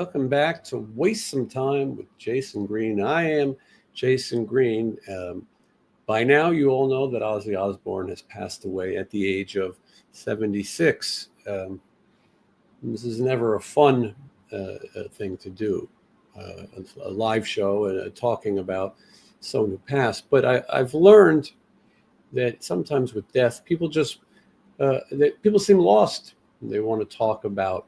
Welcome back to Waste Some Time with Jason Green. I am Jason Green. By now, you all know that Ozzy Osbourne has passed away at the age of 76. This is never a fun thing to do, a live show and talking about someone who passed. But I've learned that sometimes with death, people people seem lost. They want to talk about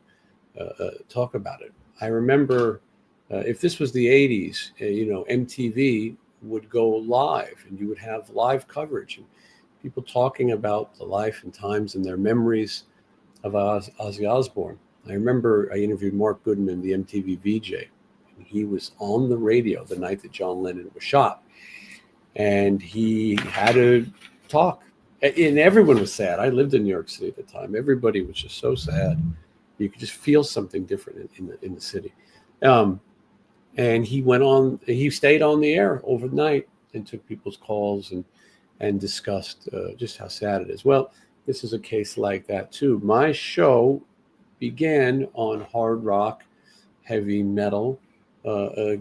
it. I remember if this was the 80s, MTV would go live and you would have live coverage and people talking about the life and times and their memories of Ozzy Osbourne. I remember I interviewed Mark Goodman, the MTV VJ, and he was on the radio the night that John Lennon was shot. And he had to talk. And everyone was sad. I lived in New York City at the time. Everybody was just so sad. You could just feel something different in the city. And he stayed on the air overnight and took people's calls and discussed just how sad it is. Well, this is a case like that too. My show began on hard rock, heavy metal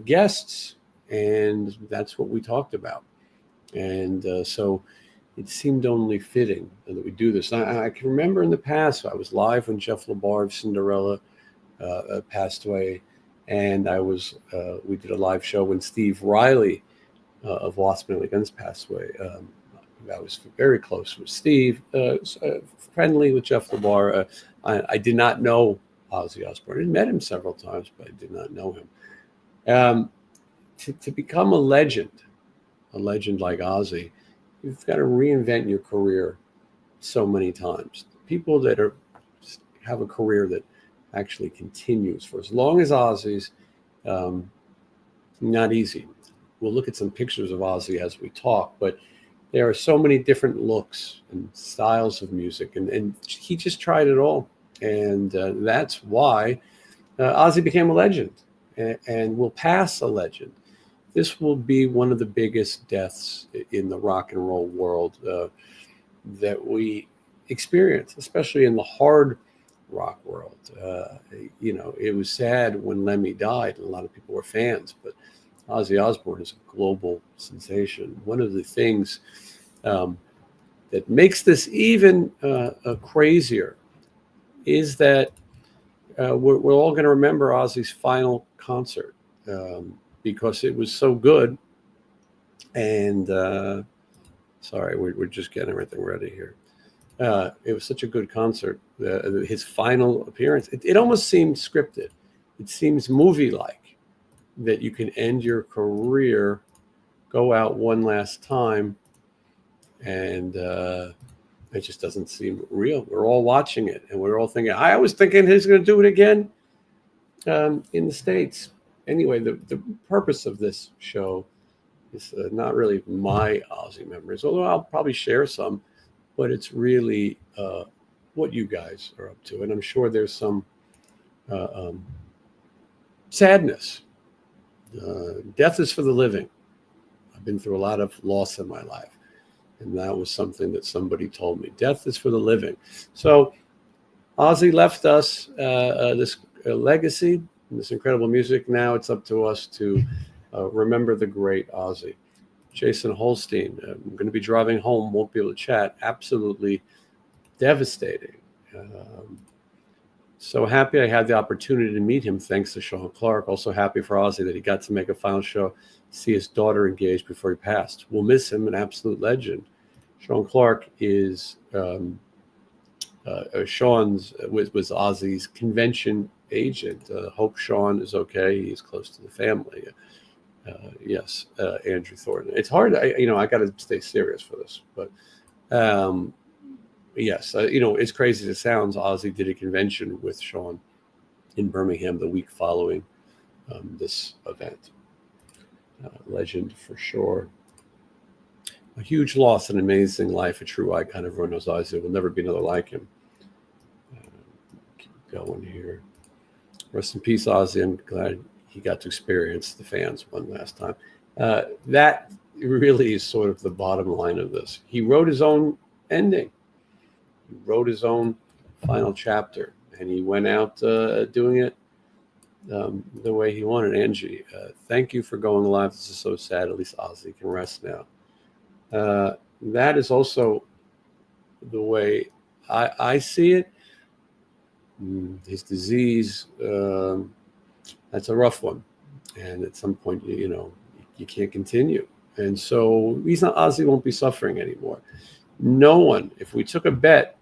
guests, and that's what we talked about. And so it seemed only fitting that we do this. I can remember in the past, I was live when Jeff LaBar of Cinderella passed away, and we did a live show when Steve Riley of Wasp and Guns passed away. I was very close with Steve, friendly with Jeff LaBar. I did not know Ozzy Osbourne. I met him several times, but I did not know him. To become a legend like Ozzy, you've got to reinvent your career so many times. People that have a career that actually continues for as long as Ozzy's, not easy. We'll look at some pictures of Ozzy as we talk, but there are so many different looks and styles of music, and he just tried it all. And that's why Ozzy became a legend and will pass a legend. This will be one of the biggest deaths in the rock and roll world that we experience, especially in the hard rock world. It was sad when Lemmy died, and a lot of people were fans, but Ozzy Osbourne is a global sensation. One of the things that makes this even crazier is that we're all going to remember Ozzy's final concert. Because it was so good. And sorry, we're just getting everything ready here. It was such a good concert. His final appearance, it almost seemed scripted. It seems movie-like that you can end your career, go out one last time, and it just doesn't seem real. We're all watching it, and we're all thinking, I was thinking he's going to do it again in the States. Anyway, the purpose of this show is not really my Ozzy memories, although I'll probably share some, but it's really what you guys are up to. And I'm sure there's some sadness. Death is for the living. I've been through a lot of loss in my life, and that was something that somebody told me. Death is for the living. So Ozzy left us this legacy, this incredible music. Now it's up to us to remember the great Ozzy. Jason Holstein, I'm going to be driving home, won't be able to chat. Absolutely devastating. So happy I had the opportunity to meet him thanks to Sean Clark. Also happy for Ozzy that he got to make a final show, see his daughter engaged before he passed. We'll miss him, an absolute legend. Sean Clark is Sean's was Ozzy's convention agent. Hope Sean is okay. He's close to the family. Yes, Andrew Thornton. It's hard. I got to stay serious for this, but yes, it's crazy as it sounds. Ozzy did a convention with Sean in Birmingham the week following this event. Legend for sure. A huge loss, an amazing life, a true icon. Everyone knows Ozzy. There will never be another like him. Keep going here. Rest in peace, Ozzy. I'm glad he got to experience the fans one last time. That really is sort of the bottom line of this. He wrote his own ending. He wrote his own final chapter, and he went out doing it the way he wanted. Angie, thank you for going live. This is so sad. At least Ozzy can rest now. That is also the way I see it. His disease, that's a rough one. And at some point, you can't continue. And so Ozzy won't be suffering anymore. No one, if we took a bet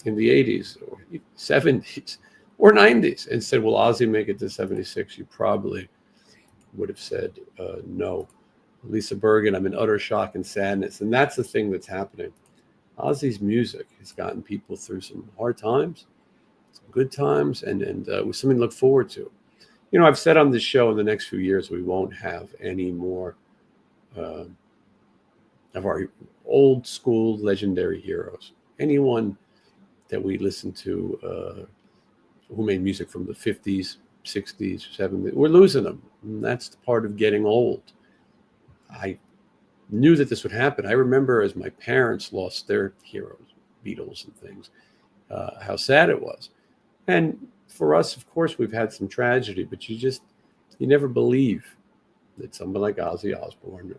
in the 80s or 70s or 90s and said, will Ozzy make it to 76? You probably would have said no. Lisa Bergen, I'm in utter shock and sadness. And that's the thing that's happening. Ozzy's music has gotten people through some hard times, some good times, and with something to look forward to. I've said on this show in the next few years, we won't have any more of our old school legendary heroes. Anyone that we listen to who made music from the 50s, 60s, 70s, we're losing them. And that's part of getting old. I knew that this would happen. I remember as my parents lost their heroes, Beatles and things, how sad it was. And for us, of course, we've had some tragedy, but you never believe that someone like Ozzy Osbourne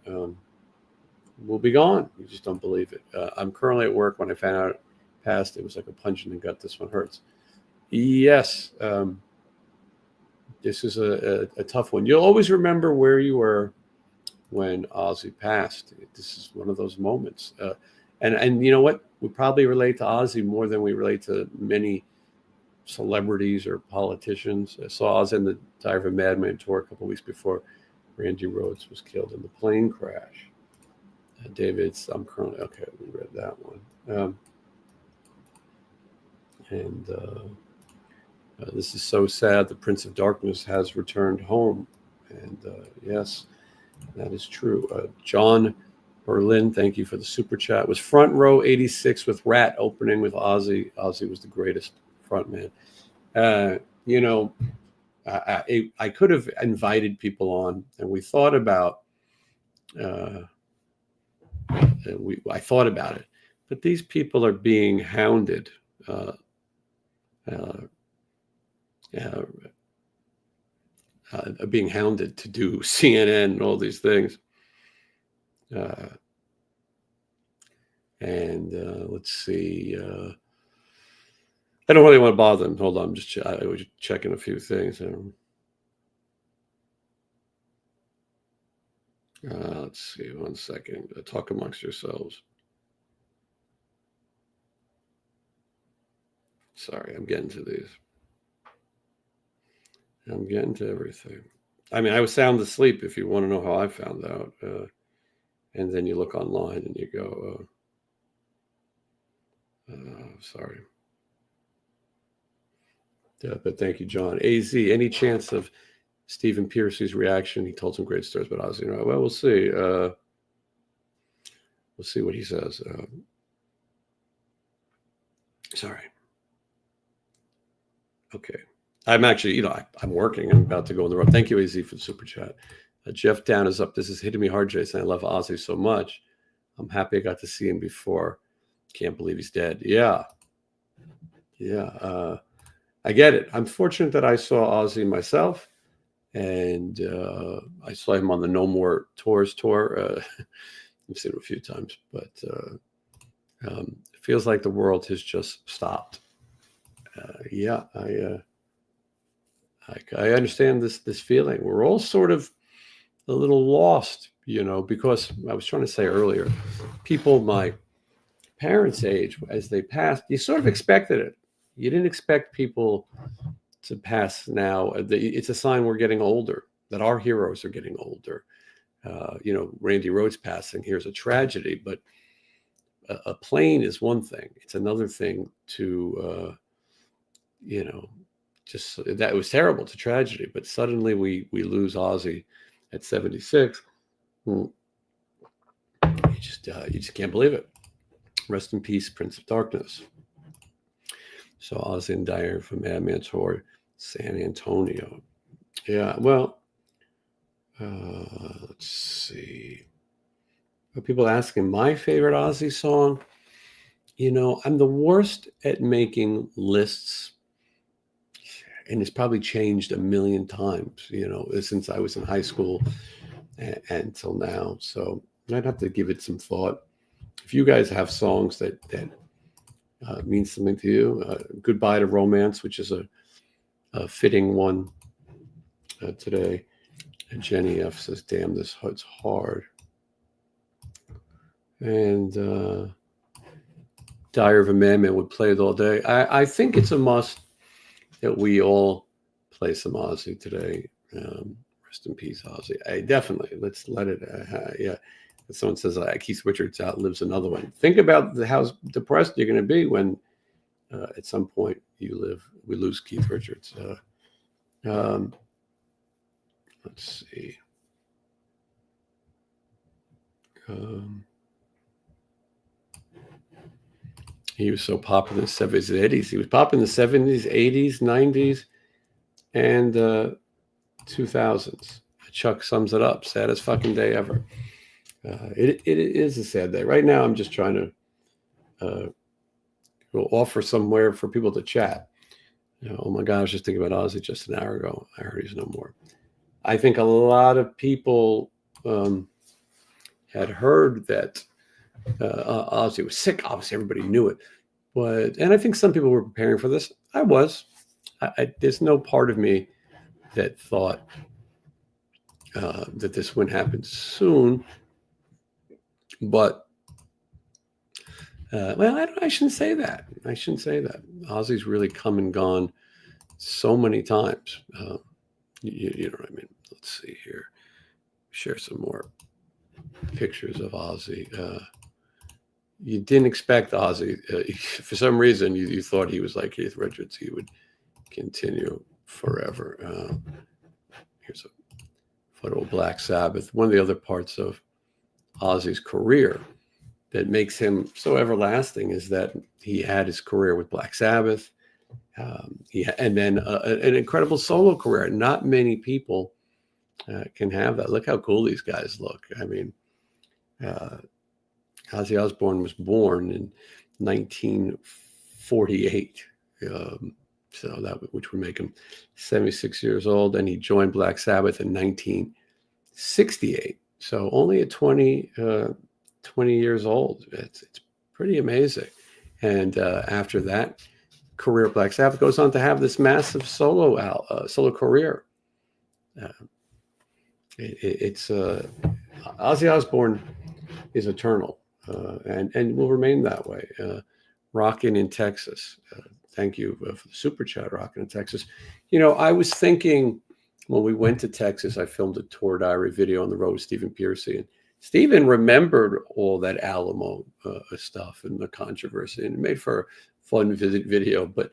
will be gone. You just don't believe it. I'm currently at work. When I found out it passed, it was like a punch in the gut. This one hurts. Yes, this is a tough one. You'll always remember where you were when Ozzy passed. This is one of those moments. And you know what? We probably relate to Ozzy more than we relate to many celebrities or politicians. I saw Ozzy in the Diary of a Madman tour a couple of weeks before Randy Rhoads was killed in the plane crash. David's, I'm currently, okay, we read that one. This is so sad. The Prince of Darkness has returned home. And yes, that is true. John Berlin, thank you for the super chat. Was Front Row 86 with Rat opening with Ozzy. Ozzy was the greatest frontman. I could have invited people on, and we thought about I thought about it, but these people are being hounded. Being hounded to do CNN and all these things. Let's see. I don't really want to bother them. Hold on, I was checking a few things. Let's see, 1 second. Talk amongst yourselves. Sorry, I'm getting to these. I'm getting to everything. I mean, I was sound asleep if you want to know how I found out. And then you look online and you go, sorry. Yeah, but thank you, John. AZ, any chance of Stephen Piercy's reaction? He told some great stories about Ozzy. Well, we'll see. We'll see what he says. Sorry. Okay. I'm actually, I'm working. I'm about to go on the road. Thank you, AZ, for the super chat. Jeff Down is up. This is hitting me hard, Jason. I love Ozzy so much. I'm happy I got to see him before. Can't believe he's dead. Yeah. I get it. I'm fortunate that I saw Ozzy myself, and I saw him on the No More Tours tour. I've seen him a few times, but it feels like the world has just stopped. I understand this feeling. We're all sort of a little lost, because I was trying to say earlier, people my parents' age, as they passed, you sort of expected it. You didn't expect people to pass now. It's a sign we're getting older, that our heroes are getting older. Randy Rhoads passing, here's a tragedy, but a plane is one thing. It's another thing to, just that was terrible. It's a tragedy, but suddenly we lose Ozzy at 76. You just can't believe it. Rest in peace, Prince of Darkness. So Ozzy and Diary of a Madman tour, San Antonio. Yeah, well, let's see. Are people asking my favorite Ozzy song? I'm the worst at making lists. and it's probably changed a million times, since I was in high school and until now. So I'd have to give it some thought. If you guys have songs that mean something to you, Goodbye to Romance, which is a fitting one today. And Jenny F says, damn, this hurts hard. And Diary of a Madman would play it all day. I think it's a must that we all play some Ozzy today. Rest in peace, Ozzy. Definitely. Let's let it. Yeah. Someone says Keith Richards outlives another one. Think about how depressed you're going to be when at some point we lose Keith Richards. Let's see. He was so popular in the 70s and 80s. He was popular in the 70s, 80s, 90s, and 2000s. Chuck sums it up. Saddest fucking day ever. It is a sad day. Right now, I'm just trying to offer somewhere for people to chat. Oh my God, I was just thinking about Ozzy just an hour ago. I heard he's no more. I think a lot of people had heard that Ozzy was sick. Obviously, everybody knew it. And I think some people were preparing for this. I was. There's no part of me that thought that this wouldn't happen soon. But, I shouldn't say that. Ozzy's really come and gone so many times. You know what I mean? Let's see here. Share some more pictures of Ozzy. You didn't expect Ozzy. For some reason, you thought he was like Keith Richards. He would continue forever. Here's a photo of Black Sabbath. One of the other parts of Ozzy's career that makes him so everlasting is that he had his career with Black Sabbath. And then an incredible solo career. Not many people can have that. Look how cool these guys look. I mean, Ozzy Osbourne was born in 1948, which would make him 76 years old, and he joined Black Sabbath in 1968. So only at 20 years old. It's pretty amazing. And after that career, Black Sabbath goes on to have this massive solo career. Ozzy Osbourne is eternal. And will remain that way. Rockin' in Texas. Thank you for the super chat, Rockin' in Texas. I was thinking when we went to Texas, I filmed a tour diary video on the road with Stephen Piercy. And Stephen remembered all that Alamo stuff and the controversy, and it made for a fun video. But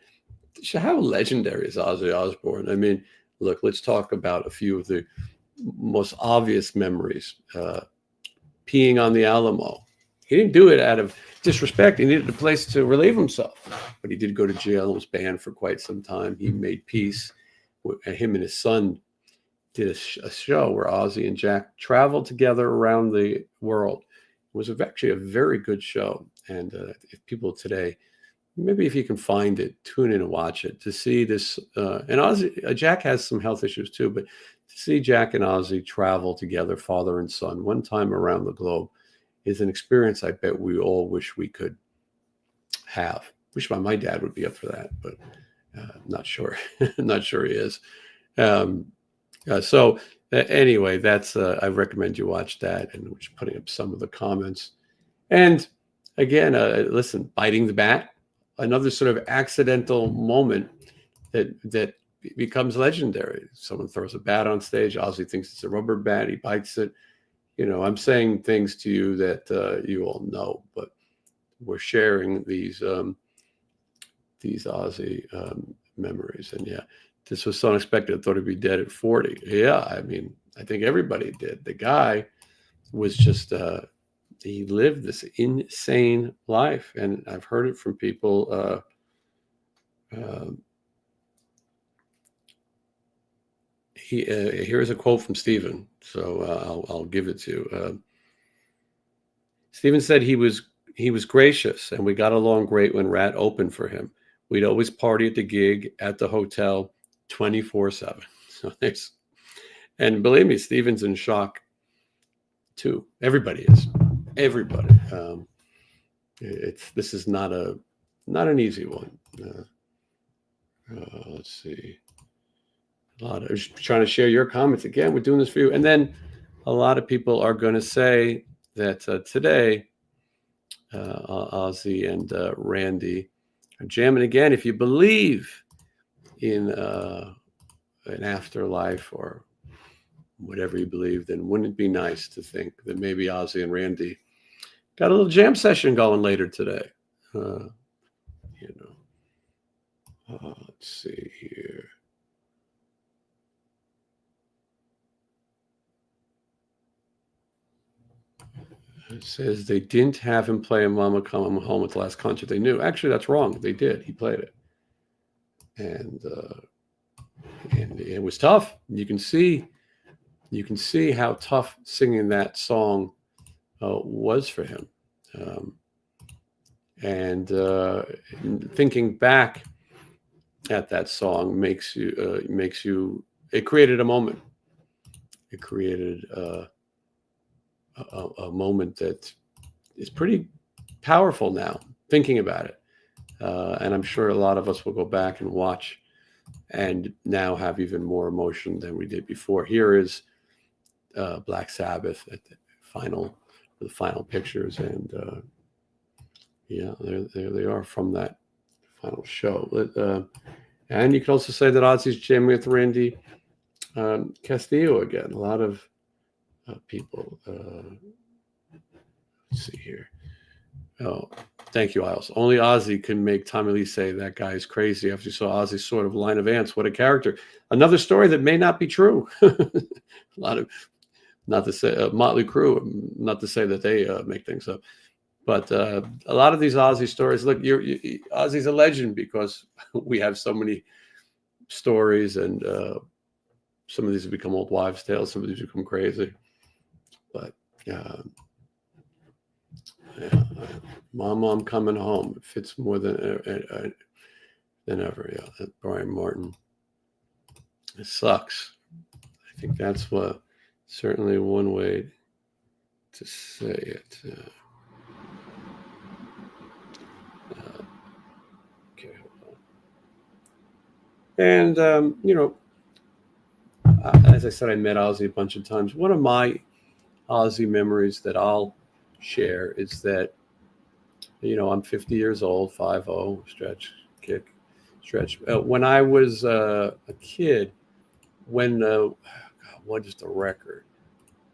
how legendary is Ozzy Osbourne? I mean, look, let's talk about a few of the most obvious memories. Peeing on the Alamo. He didn't do it out of disrespect. He needed a place to relieve himself. But he did go to jail and was banned for quite some time. He made peace. Him and his son did a show where Ozzy and Jack traveled together around the world. It was actually a very good show. And if people today, maybe if you can find it, tune in and watch it to see this. And Ozzy, Jack has some health issues too, but to see Jack and Ozzy travel together, father and son, one time around the globe, is an experience I bet we all wish we could have. Wish my dad would be up for that, but not sure. Not sure he is. So anyway, that's I recommend you watch that, and we're just putting up some of the comments. And again, listen, biting the bat, another sort of accidental moment that becomes legendary. Someone throws a bat on stage. Ozzy thinks it's a rubber bat. He bites it. I'm saying things to you that you all know, but we're sharing these Ozzy memories. And yeah, this was so unexpected. I thought he'd be dead at 40. Yeah, I mean, I think everybody did. The guy was just, he lived this insane life. And I've heard it from people. Here's a quote from Stephen. So I'll give it to you. Stephen said he was gracious, and we got along great when Rat opened for him. We'd always party at the gig, at the hotel, 24/7. So there's, and believe me, Steven's in shock too. Everybody is. Everybody. This is not an easy one. Let's see. I was trying to share your comments again. We're doing this for you, and then a lot of people are going to say that today, Ozzy and Randy are jamming again. If you believe in an afterlife or whatever you believe, then wouldn't it be nice to think that maybe Ozzy and Randy got a little jam session going later today? Let's see here. It says they didn't have him play Mama Come Home at the last concert they knew. Actually, that's wrong. They did. He played it. And it was tough. You can see how tough singing that song was for him. And thinking back at that song makes you. It created a moment. It created a moment that is pretty powerful now. Thinking about it, and I'm sure a lot of us will go back and watch, and now have even more emotion than we did before. Here is Black Sabbath at the final pictures, and there they are from that final show. And you can also say that Ozzy's jamming with Randy Castillo again. A lot of people. Let's see here. Oh, thank you, Isles. Only Ozzy can make Tommy Lee say that guy is crazy after you saw Ozzy's sort of line of ants. What a character. Another story that may not be true. A lot of, not to say Motley Crue, not to say that they make things up, but a lot of these Ozzy stories. Look, Ozzy's a legend because we have so many stories, and some of these have become old wives' tales. Some of these become crazy, but Mama, I'm coming home. It fits more than ever. Yeah, Brian Martin. It sucks. I think that's certainly one way to say it. Okay, hold on. And as I said, I met Ozzy a bunch of times. One of my Ozzy memories that I'll share is that, I'm 50 years old, 50, stretch. When I was a kid, when, what is the record?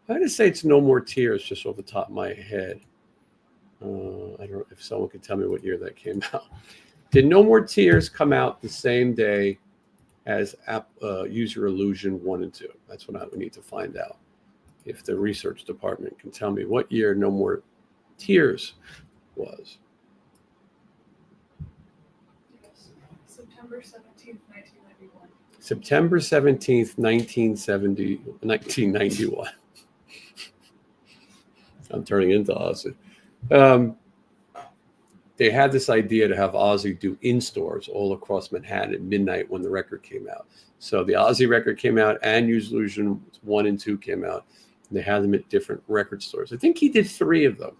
I'm going to say it's No More Tears, just off the top of my head. I don't know if someone could tell me what year that came out. Did No More Tears come out the same day as Use Your Illusion 1 and 2? That's what I would need to find out. If the research department can tell me what year No More Tears was. Yes. September 17th, 1991. September 17th, 1991. I'm turning into Ozzy. They had this idea to have Ozzy do in-stores all across Manhattan at midnight when the record came out. So the Ozzy record came out and Use Illusion 1 and 2 came out. They had them at different record stores. I think he did 3 of them.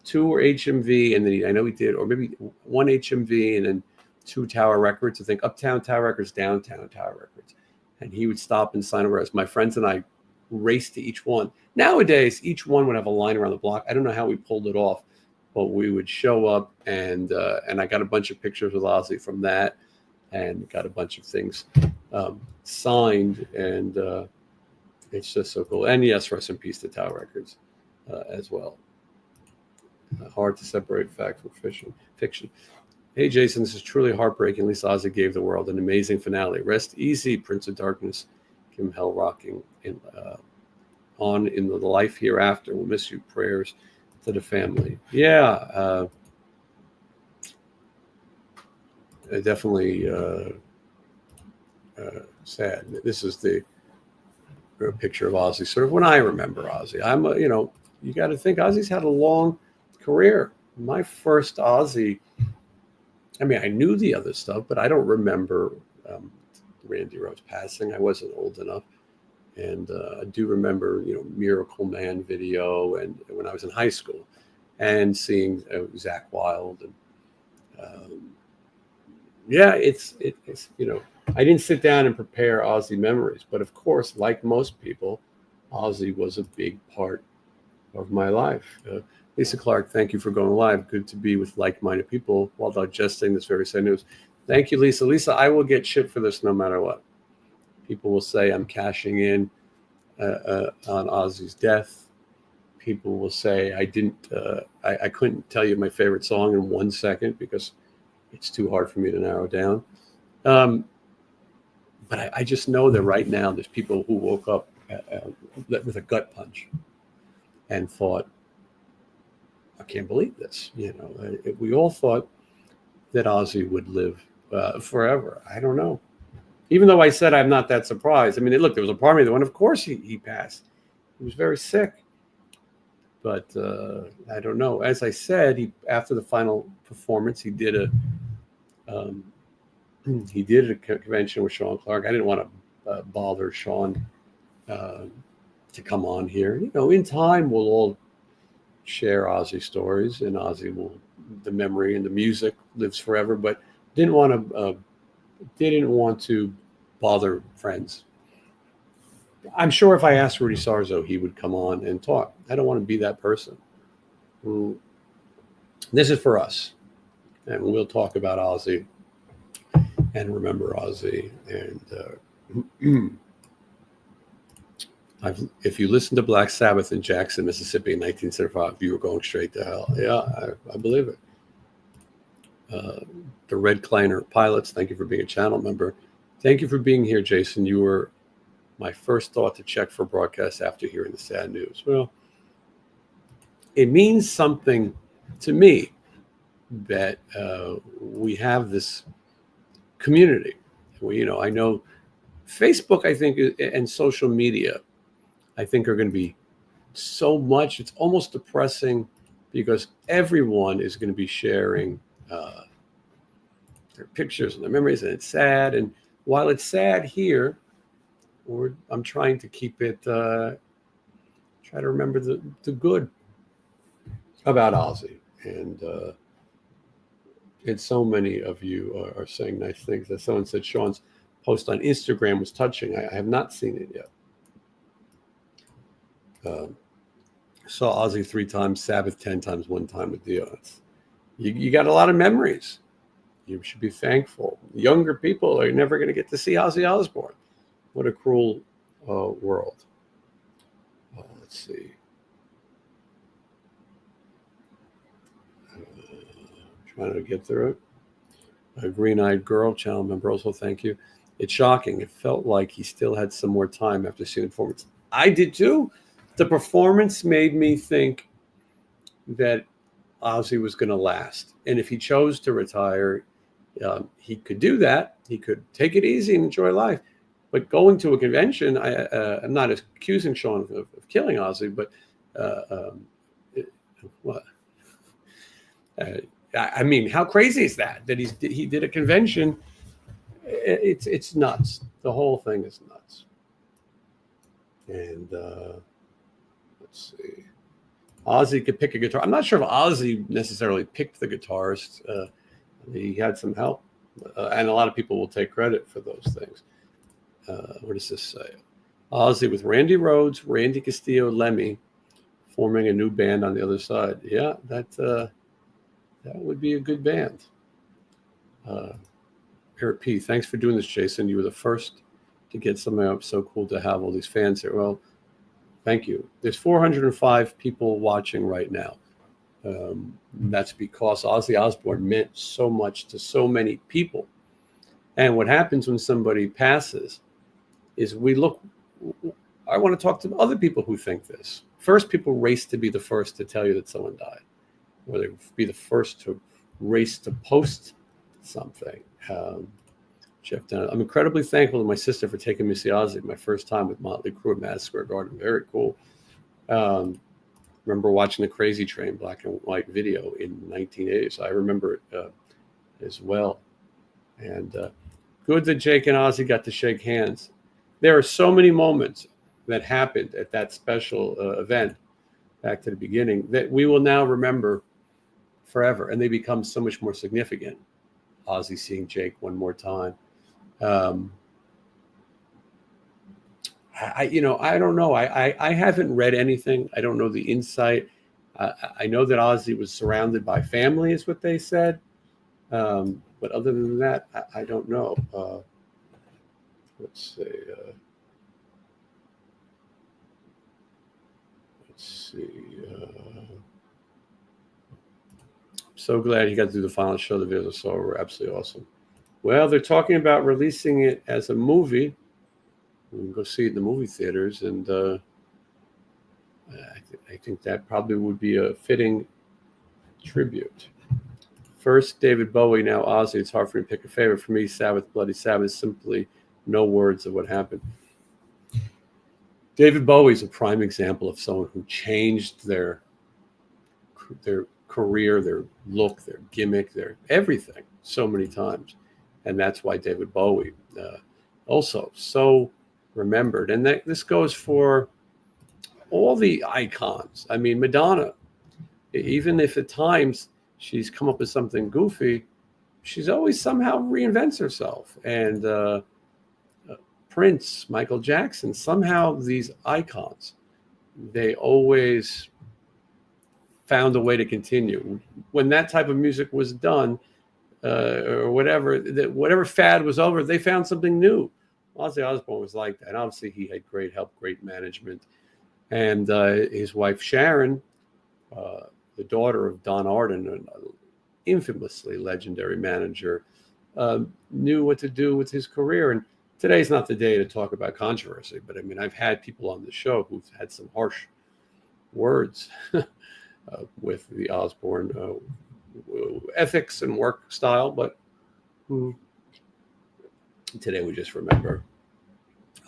2 were HMV, and then I know he did, or maybe 1 HMV and then 2 Tower Records. I think Uptown Tower Records, Downtown Tower Records. And he would stop and sign over. As my friends and I raced to each one. Nowadays, each one would have a line around the block. I don't know how we pulled it off, but we would show up, and I got a bunch of pictures with Ozzy from that, and got a bunch of things signed, and it's just so cool. And yes, rest in peace to Tower Records as well. Hard to separate fact from fiction. Hey, Jason, this is truly heartbreaking. At least Ozzy gave the world an amazing finale. Rest easy, Prince of Darkness. Kim Hell rocking on in the life hereafter. We'll miss you. Prayers to the family. Yeah, definitely sad. This is the picture of Ozzy, sort of when I remember Ozzy. You got to think Ozzy's had a long career. My first Ozzy, I mean, I knew the other stuff, but I don't remember Randy Rhoads passing. I wasn't old enough. And I do remember, Miracle Man video, and when I was in high school, and seeing Zach Wilde, and it's I didn't sit down and prepare Ozzy memories, but of course, like most people, Ozzy was a big part of my life. Lisa Clark, thank you for going live. Good to be with like-minded people while digesting this very sad news. Thank you, Lisa. Lisa, I will get shit for this no matter what. People will say I'm cashing in on Ozzy's death. People will say I couldn't tell you my favorite song in 1 second because it's too hard for me to narrow down. But I just know that right now there's people who woke up with a gut punch and thought, I can't believe this. We all thought that Ozzy would live forever. I don't know. Even though I said I'm not that surprised. I mean, look, there was a part of me that went, of course he passed. He was very sick. But I don't know. As I said, after the final performance, he did a convention with Sean Clark. I didn't want to bother Sean to come on here. In time, we'll all share Ozzy stories, and the memory and the music lives forever. But didn't want to bother friends. I'm sure if I asked Rudy Sarzo, he would come on and talk. I don't want to be that person. This is for us, and we'll talk about Ozzy and remember Ozzy. And if you listen to Black Sabbath in Jackson, Mississippi in 1975, you were going straight to hell. Yeah, I believe it. The Red Kleiner Pilots, thank you for being a channel member. Thank you for being here, Jason. You were my first thought to check for broadcast after hearing the sad news. Well, it means something to me that we have this community. I know Facebook, I think, and social media, I think, are going to be so much. It's almost depressing because everyone is going to be sharing their pictures and their memories, and it's sad. And while it's sad here, I'm trying to keep it, try to remember the good about Ozzy. And so many of you are saying nice things. As someone said, Sean's post on Instagram was touching. I have not seen it yet. Saw Ozzy 3 times, Sabbath 10 times, 1 time with Dio. You got a lot of memories. You should be thankful. Younger people are never going to get to see Ozzy Osbourne. What a cruel world. Let's see. Trying to get through it. A green-eyed girl, channel member, also thank you. It's shocking. It felt like he still had some more time after seeing the performance. I did too. The performance made me think that Ozzy was going to last. And if he chose to retire, he could do that. He could take it easy and enjoy life. But going to a convention, I'm not accusing Sean of killing Ozzy, but I mean, how crazy is that he did a convention? It's nuts. The whole thing is nuts. And let's see. Ozzy could pick a guitar. I'm not sure if Ozzy necessarily picked the guitarist. He had some help, and a lot of people will take credit for those things. What does this say? Ozzy with Randy Rhoads, Randy Castillo, Lemmy, forming a new band on the other side. Yeah, that would be a good band. Eric P, thanks for doing this, Jason. You were the first to get something up. So cool to have all these fans here. Well, thank you. There's 405 people watching right now. That's because Ozzy Osbourne meant so much to so many people. And what happens when somebody passes is I want to talk to other people who think this. First, people race to be the first to tell you that someone died, or they be the first to race to post something. Jeff Dunn, I'm incredibly thankful to my sister for taking me to see Ozzy my first time with Motley Crue at Madison Square Garden. Very cool. Remember watching the Crazy Train black and white video in 1980. So I remember it as well. And Good that Jake and Ozzy got to shake hands. There are so many moments that happened at that special event, back to the beginning, that we will now remember forever, and they become so much more significant. Ozzy seeing Jake one more time. I don't know. I haven't read anything. I don't know the insight. I know that Ozzy was surrounded by family, is what they said. But other than that, I don't know. Let's see. So glad you got to do the final show. The videos I saw were absolutely awesome. Well, they're talking about releasing it as a movie. We can go see it in the movie theaters, and I think that probably would be a fitting tribute. First, David Bowie, now Ozzy. It's hard for me to pick a favorite. For me, Sabbath, Bloody Sabbath, simply no words of what happened. David Bowie is a prime example of someone who changed their career, their look, their gimmick, their everything so many times. And that's why David Bowie also so remembered. And this goes for all the icons. I mean, Madonna, even if at times she's come up with something goofy, she's always somehow reinvents herself. And Prince, Michael Jackson, somehow these icons, they always found a way to continue. When that type of music was done, or whatever fad was over, they found something new. Ozzy Osbourne was like that. And obviously, he had great help, great management. And his wife, Sharon, the daughter of Don Arden, an infamously legendary manager, knew what to do with his career. And today's not the day to talk about controversy, but I mean, I've had people on the show who've had some harsh words with the Osbourne ethics and work style, but today we just remember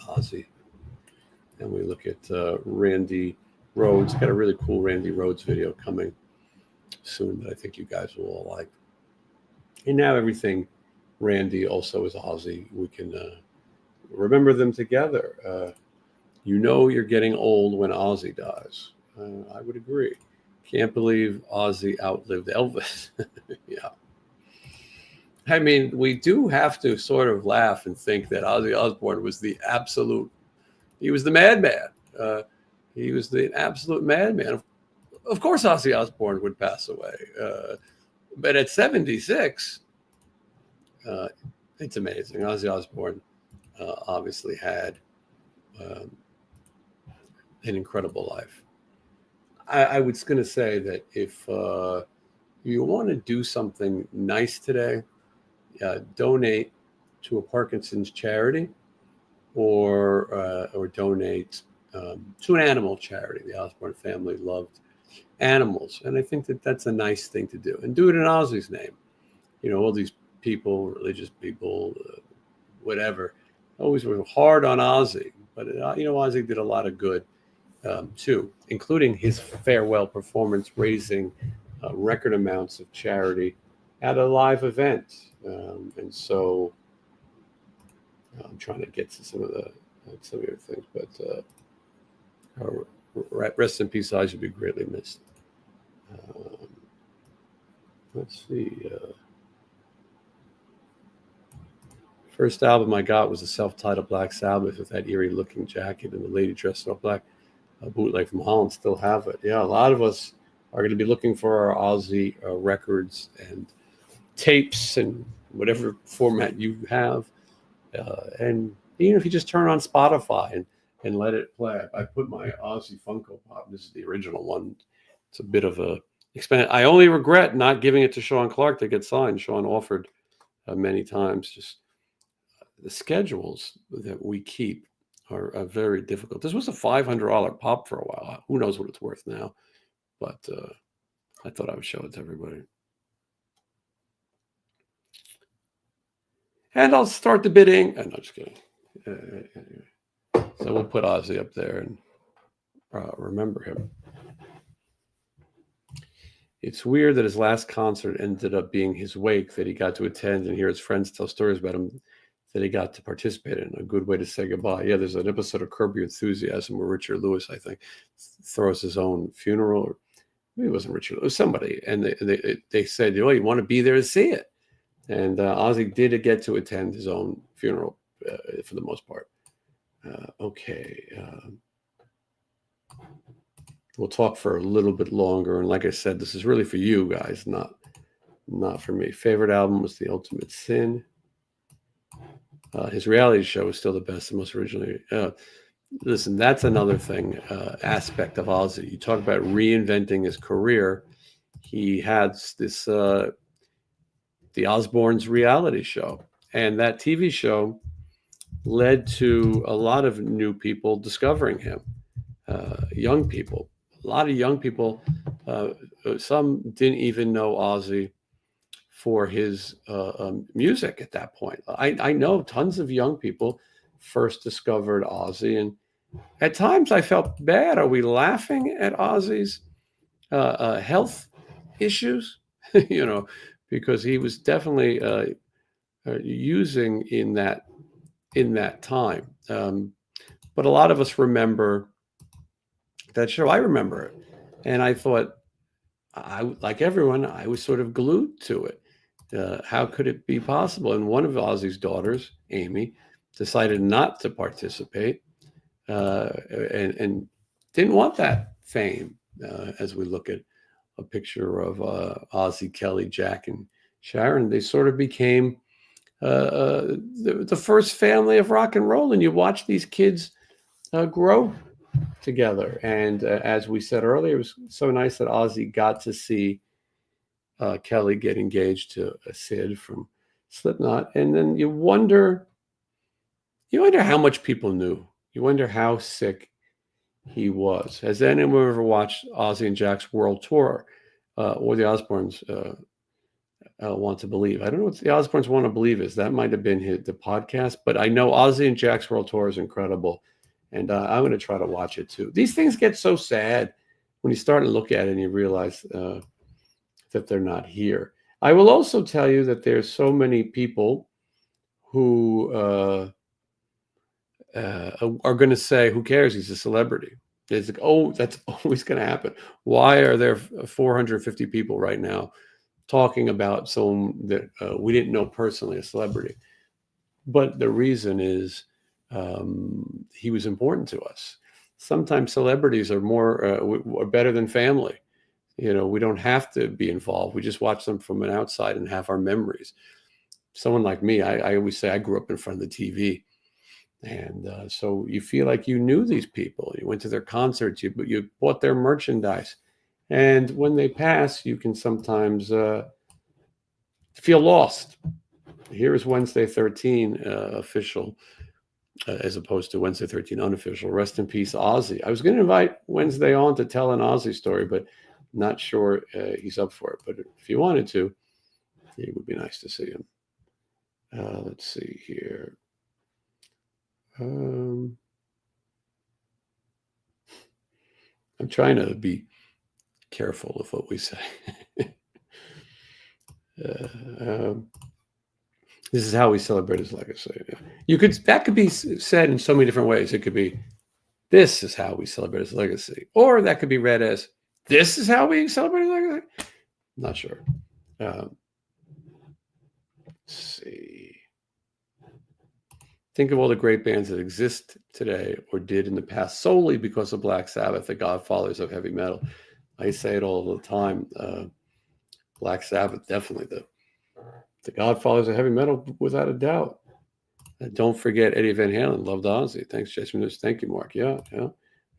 Ozzy. And we look at Randy Rhoads. Got a really cool Randy Rhoads video coming soon that I think you guys will all like. And now everything Randy also is Ozzy. We can remember them together. You're getting old when Ozzy dies. I would agree. Can't believe Ozzy outlived Elvis. Yeah. I mean, we do have to sort of laugh and think that Ozzy Osbourne was he was the madman. He was the absolute madman. Of course, Ozzy Osbourne would pass away. But at 76, it's amazing. Ozzy Osbourne obviously had an incredible life. I was going to say that if you want to do something nice today, donate to a Parkinson's charity or donate to an animal charity. The Osbourne family loved animals, and I think that that's a nice thing to do. And do it in Ozzy's name. All these people, religious people, whatever, always were hard on Ozzy. But, Ozzy did a lot of good, too, including his farewell performance, raising record amounts of charity at a live event. And so I'm trying to get to some of your things, but rest in peace, Ozzy, be greatly missed. Let's see. First album I got was a self-titled Black Sabbath with that eerie-looking jacket and the lady dressed in all black. A bootleg from Holland, still have it. Yeah, a lot of us are going to be looking for our Ozzy records and tapes and whatever format you have. And even if you just turn on Spotify and let it play. I put my Ozzy Funko Pop. This is the original one. It's a bit of a expand. I only regret not giving it to Sean Clark to get signed. Sean offered many times. Just the schedules that we keep are very difficult. This was a $500 pop for a while. Who knows what it's worth now? But I thought I would show it to everybody. And I'll start the bidding. No, just kidding. So we'll put Ozzy up there and remember him. It's weird that his last concert ended up being his wake that he got to attend and hear his friends tell stories about him that he got to participate in. A good way to say goodbye. Yeah, there's an episode of Curb Your Enthusiasm where Richard Lewis, I think, throws his own funeral. Or maybe it wasn't Richard, it was somebody. And they said, oh, you want to be there to see it. And Ozzy did get to attend his own funeral for the most part. Okay. We'll talk for a little bit longer. And like I said, this is really for you guys, not for me. Favorite album was The Ultimate Sin. His reality show is still the best and most originally. Listen, that's another thing, aspect of Ozzy. You talk about reinventing his career. He had this, the Osbournes reality show. And that TV show led to a lot of new people discovering him, young people. A lot of young people, some didn't even know Ozzy for his music at that point. I know tons of young people first discovered Ozzy, and at times I felt bad. Are we laughing at Ozzy's health issues? Because he was definitely using in that time. But a lot of us remember that show. I remember it, and I thought, like everyone, I was sort of glued to it. How could it be possible? And one of Ozzy's daughters, Amy, decided not to participate and didn't want that fame. As we look at a picture of Ozzy, Kelly, Jack, and Sharon, they sort of became the first family of rock and roll. And you watch these kids grow together. And as we said earlier, it was so nice that Ozzy got to see Kelly get engaged to Sid from Slipknot. And then you wonder how much people knew. You wonder how sick he was. Has anyone ever watched Ozzy and Jack's World Tour or the Osbournes Want to Believe? I don't know what the Osbournes Want to Believe is. That might have been the podcast, but I know Ozzy and Jack's World Tour is incredible. And I'm going to try to watch it too. These things get so sad when you start to look at it and you realize that they're not here. I will also tell you that there's so many people who are going to say, who cares? He's a celebrity. It's like, oh, that's always going to happen. Why are there 450 people right now talking about someone that we didn't know personally, a celebrity? But the reason is he was important to us. Sometimes celebrities are are better than family. We don't have to be involved. We just watch them from an outside and have our memories. Someone like me, I always say I grew up in front of the TV. And so you feel like you knew these people. You went to their concerts, you bought their merchandise. And when they pass, you can sometimes feel lost. Here is Wednesday 13 official, as opposed to Wednesday 13 unofficial. Rest in peace, Ozzy. I was going to invite Wednesday on to tell an Ozzy story, but not sure he's up for it. But if you wanted to, it would be nice to see him. Let's see here. I'm trying to be careful of what we say. This is how we celebrate his legacy. That could be said in so many different ways. It could be, this is how we celebrate his legacy. Or that could be read as, this is how we celebrate his legacy. Not sure. Let's see. Think of all the great bands that exist today or did in the past solely because of Black Sabbath, the godfathers of heavy metal. I say it all the time. Black Sabbath, definitely the godfathers of heavy metal, without a doubt. And don't forget Eddie Van Halen loved Ozzy. Thanks, Jason. Thank you, Mark. Yeah.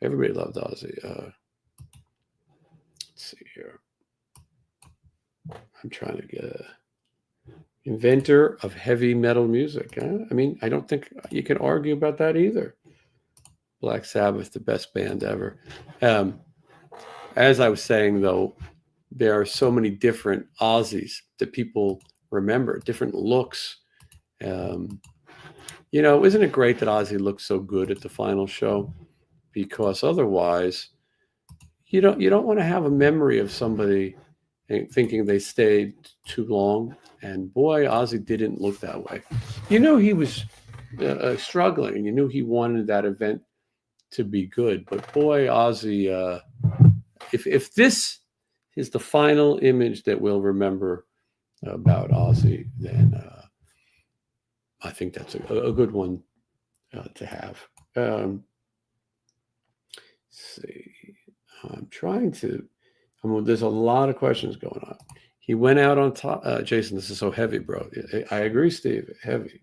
Everybody loved Ozzy. Let's see here. I'm trying to get inventor of heavy metal music. I mean, I don't think you can argue about that either. Black Sabbath, the best band ever. As I was saying, though, there are so many different Ozzies that people remember, different looks. Isn't it great that Ozzy looked so good at the final show? Because otherwise, you don't want to have a memory of somebody thinking they stayed too long. And boy, Ozzy didn't look that way. You knew he was struggling. You knew he wanted that event to be good. But boy, Ozzy, if this is the final image that we'll remember about Ozzy, then I think that's a good one to have. Let's see. I'm trying to. There's a lot of questions going on. He went out on top. Jason, this is so heavy, bro. I agree, Steve. Heavy.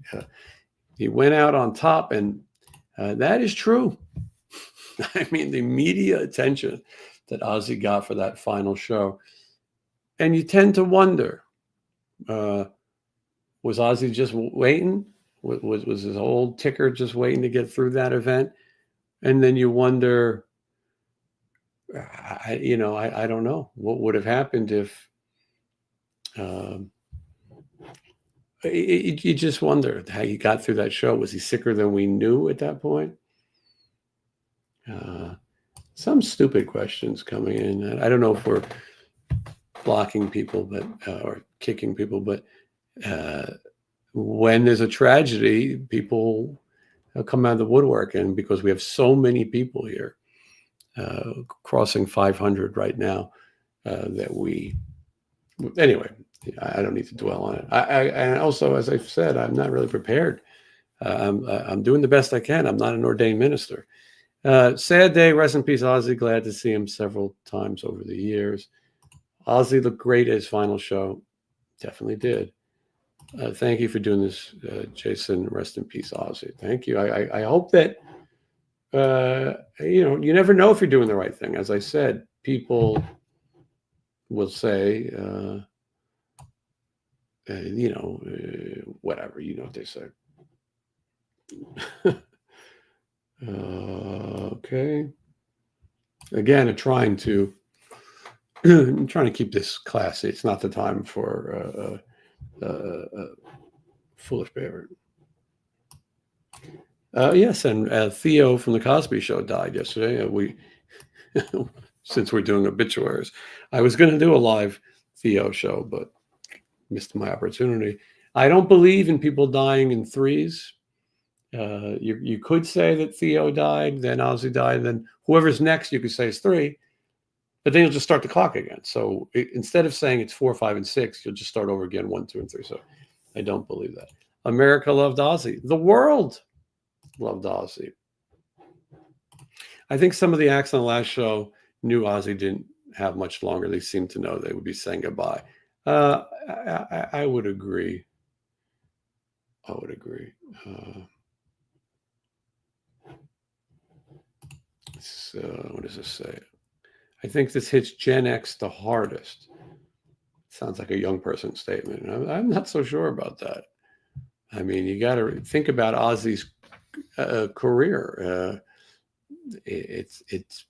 He went out on top, and that is true. I mean, the media attention that Ozzy got for that final show. And you tend to wonder, was Ozzy just waiting? Was his old ticker just waiting to get through that event? And then you wonder, I don't know. What would have happened if you just wonder how he got through that show? Was he sicker than we knew at that point? Some stupid questions coming in. I don't know if we're blocking people, but or kicking people, but when there's a tragedy, people come out of the woodwork, and because we have so many people here, crossing 500 right now, anyway, I don't need to dwell on it. And also, as I've said, I'm not really prepared. I'm doing the best I can. I'm not an ordained minister. Sad day. Rest in peace, Ozzy. Glad to see him several times over the years. Ozzy looked great at his final show. Definitely did. Thank you for doing this, Jason. Rest in peace, Ozzy. Thank you. I hope that, you never know if you're doing the right thing. As I said, people will say, whatever, what they say. Okay. Again, I'm trying to keep this classy. It's not the time for foolish behavior. Yes, and Theo from the Cosby Show died yesterday. Since we're doing obituaries, I was going to do a live Theo show, but missed my opportunity. I don't believe in people dying in threes. You could say that Theo died, then Ozzy died, then whoever's next you could say is three, but then you'll just start the clock again. So instead of saying it's 4, 5, and 6, you'll just start over again 1, 2, and 3. So I don't believe that. America loved Ozzy. The world loved Ozzy. I think some of the acts on the last show knew Ozzy didn't have much longer. They seemed to know they would be saying goodbye. I would agree. What does this say? I think this hits Gen X the hardest. Sounds like a young person statement. I'm not so sure about that. I mean, you got to think about Ozzy's career. It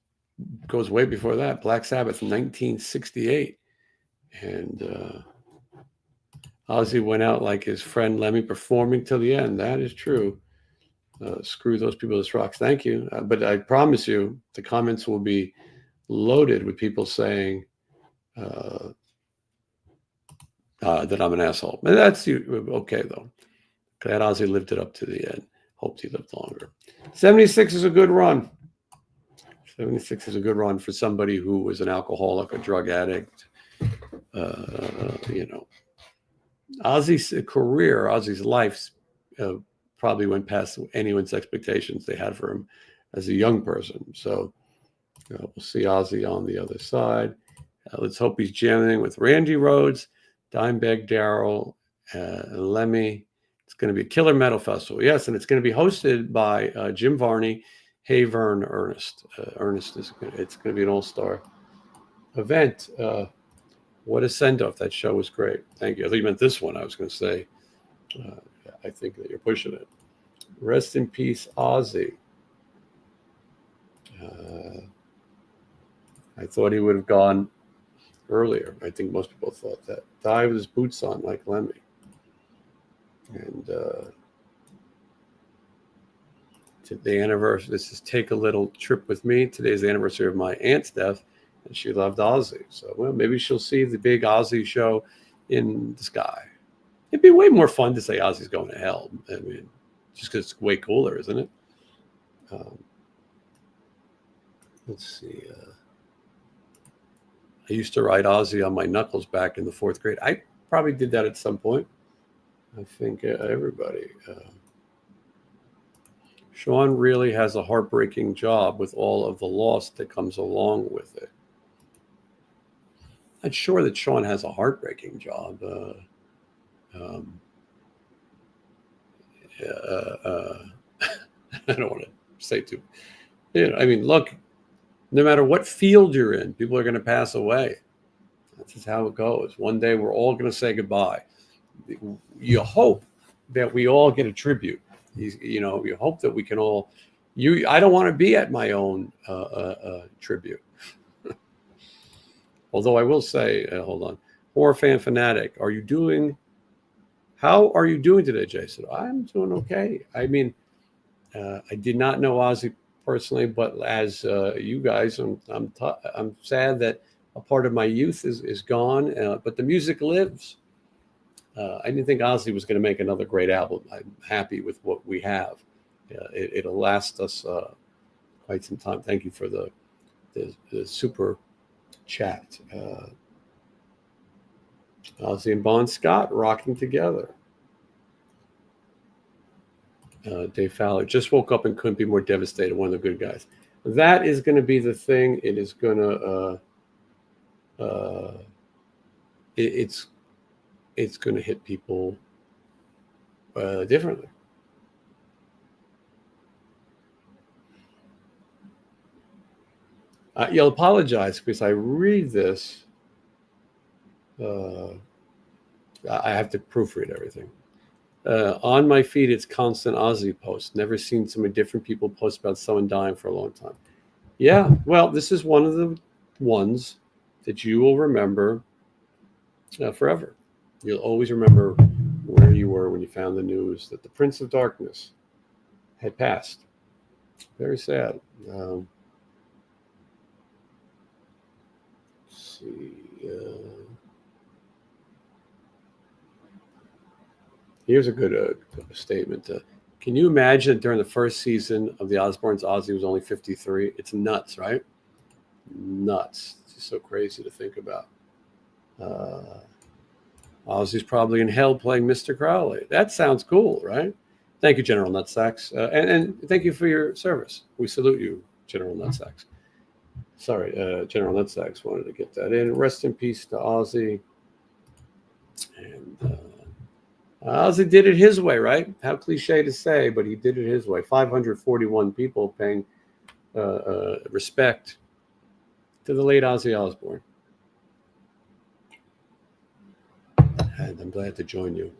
goes way before that. Black Sabbath, 1968, and Ozzy went out like his friend Lemmy, performing till the end. That is true. Screw those people that rocks. Thank you, but I promise you, the comments will be loaded with people saying that I'm an asshole. And that's okay though. Glad Ozzy lived it up to the end. Hoped he lived longer. 76 is a good run. 76 is a good run for somebody who was an alcoholic, a drug addict. Ozzy's career, Ozzy's life probably went past anyone's expectations they had for him as a young person. So we'll see Ozzy on the other side. Let's hope he's jamming with Randy Rhoads, Dimebag Darrell, Lemmy. It's going to be a killer metal festival. Yes, and it's going to be hosted by Jim Varney, Hayvern, Ernest. It's going to be an all-star event. What a send-off. That show was great. Thank you. I thought you meant this one. I was going to say, I think that you're pushing it. Rest in peace, Ozzy. I thought he would have gone earlier. I think most people thought that. Die with his boots on, like Lemmy. And the anniversary, this is Take a Little Trip with Me. Today's the anniversary of my aunt's death. and she loved Ozzy. So, well, maybe she'll see the big Ozzy show in the sky. It'd be way more fun to say Ozzy's going to hell. I mean, just because it's way cooler, isn't it? Let's see. I used to ride Ozzy on my knuckles back in the 4th grade. I probably did that at some point. I think everybody. Sean really has a heartbreaking job with all of the loss that comes along with it. I'm sure that Sean has a heartbreaking job. I don't want to say too. I mean, look, no matter what field you're in, people are going to pass away. That's just how it goes. One day we're all going to say goodbye. You hope that we all get a tribute. You hope that we can all. I don't want to be at my own tribute. Although I will say, hold on, horror fan fanatic, how are you doing today, Jason? I'm doing okay. I mean, I did not know Ozzy personally, but as you guys, I'm sad that a part of my youth is gone, but the music lives. I didn't think Ozzy was going to make another great album. I'm happy with what we have. It'll last us quite some time. Thank you for the super chat. Ozzy and Bon Scott rocking together. Dave Fowler just woke up and couldn't be more devastated. One of the good guys. That is going to be the thing. It is going to. It's going to hit people differently. You'll apologize because I read this. I have to proofread everything. On my feed, it's constant Ozzy posts. Never seen so many different people post about someone dying for a long time. Yeah, well, this is one of the ones that you will remember forever. You'll always remember where you were when you found the news that the Prince of Darkness had passed. Very sad. Let's see. Here's a good statement. Can you imagine that during the first season of the Osbournes, Ozzy was only 53? It's nuts, right? Nuts. It's just so crazy to think about. Ozzy's probably in hell playing Mr. Crowley. That sounds cool, right? Thank you, General Nutsacks. And thank you for your service. We salute you, General Nutsacks. Sorry, General Nutsacks wanted to get that in. Rest in peace to Ozzy. And Ozzy did it his way, right? How cliche to say, but he did it his way. 541 people paying respect to the late Ozzy Osbourne. And I'm glad to join you.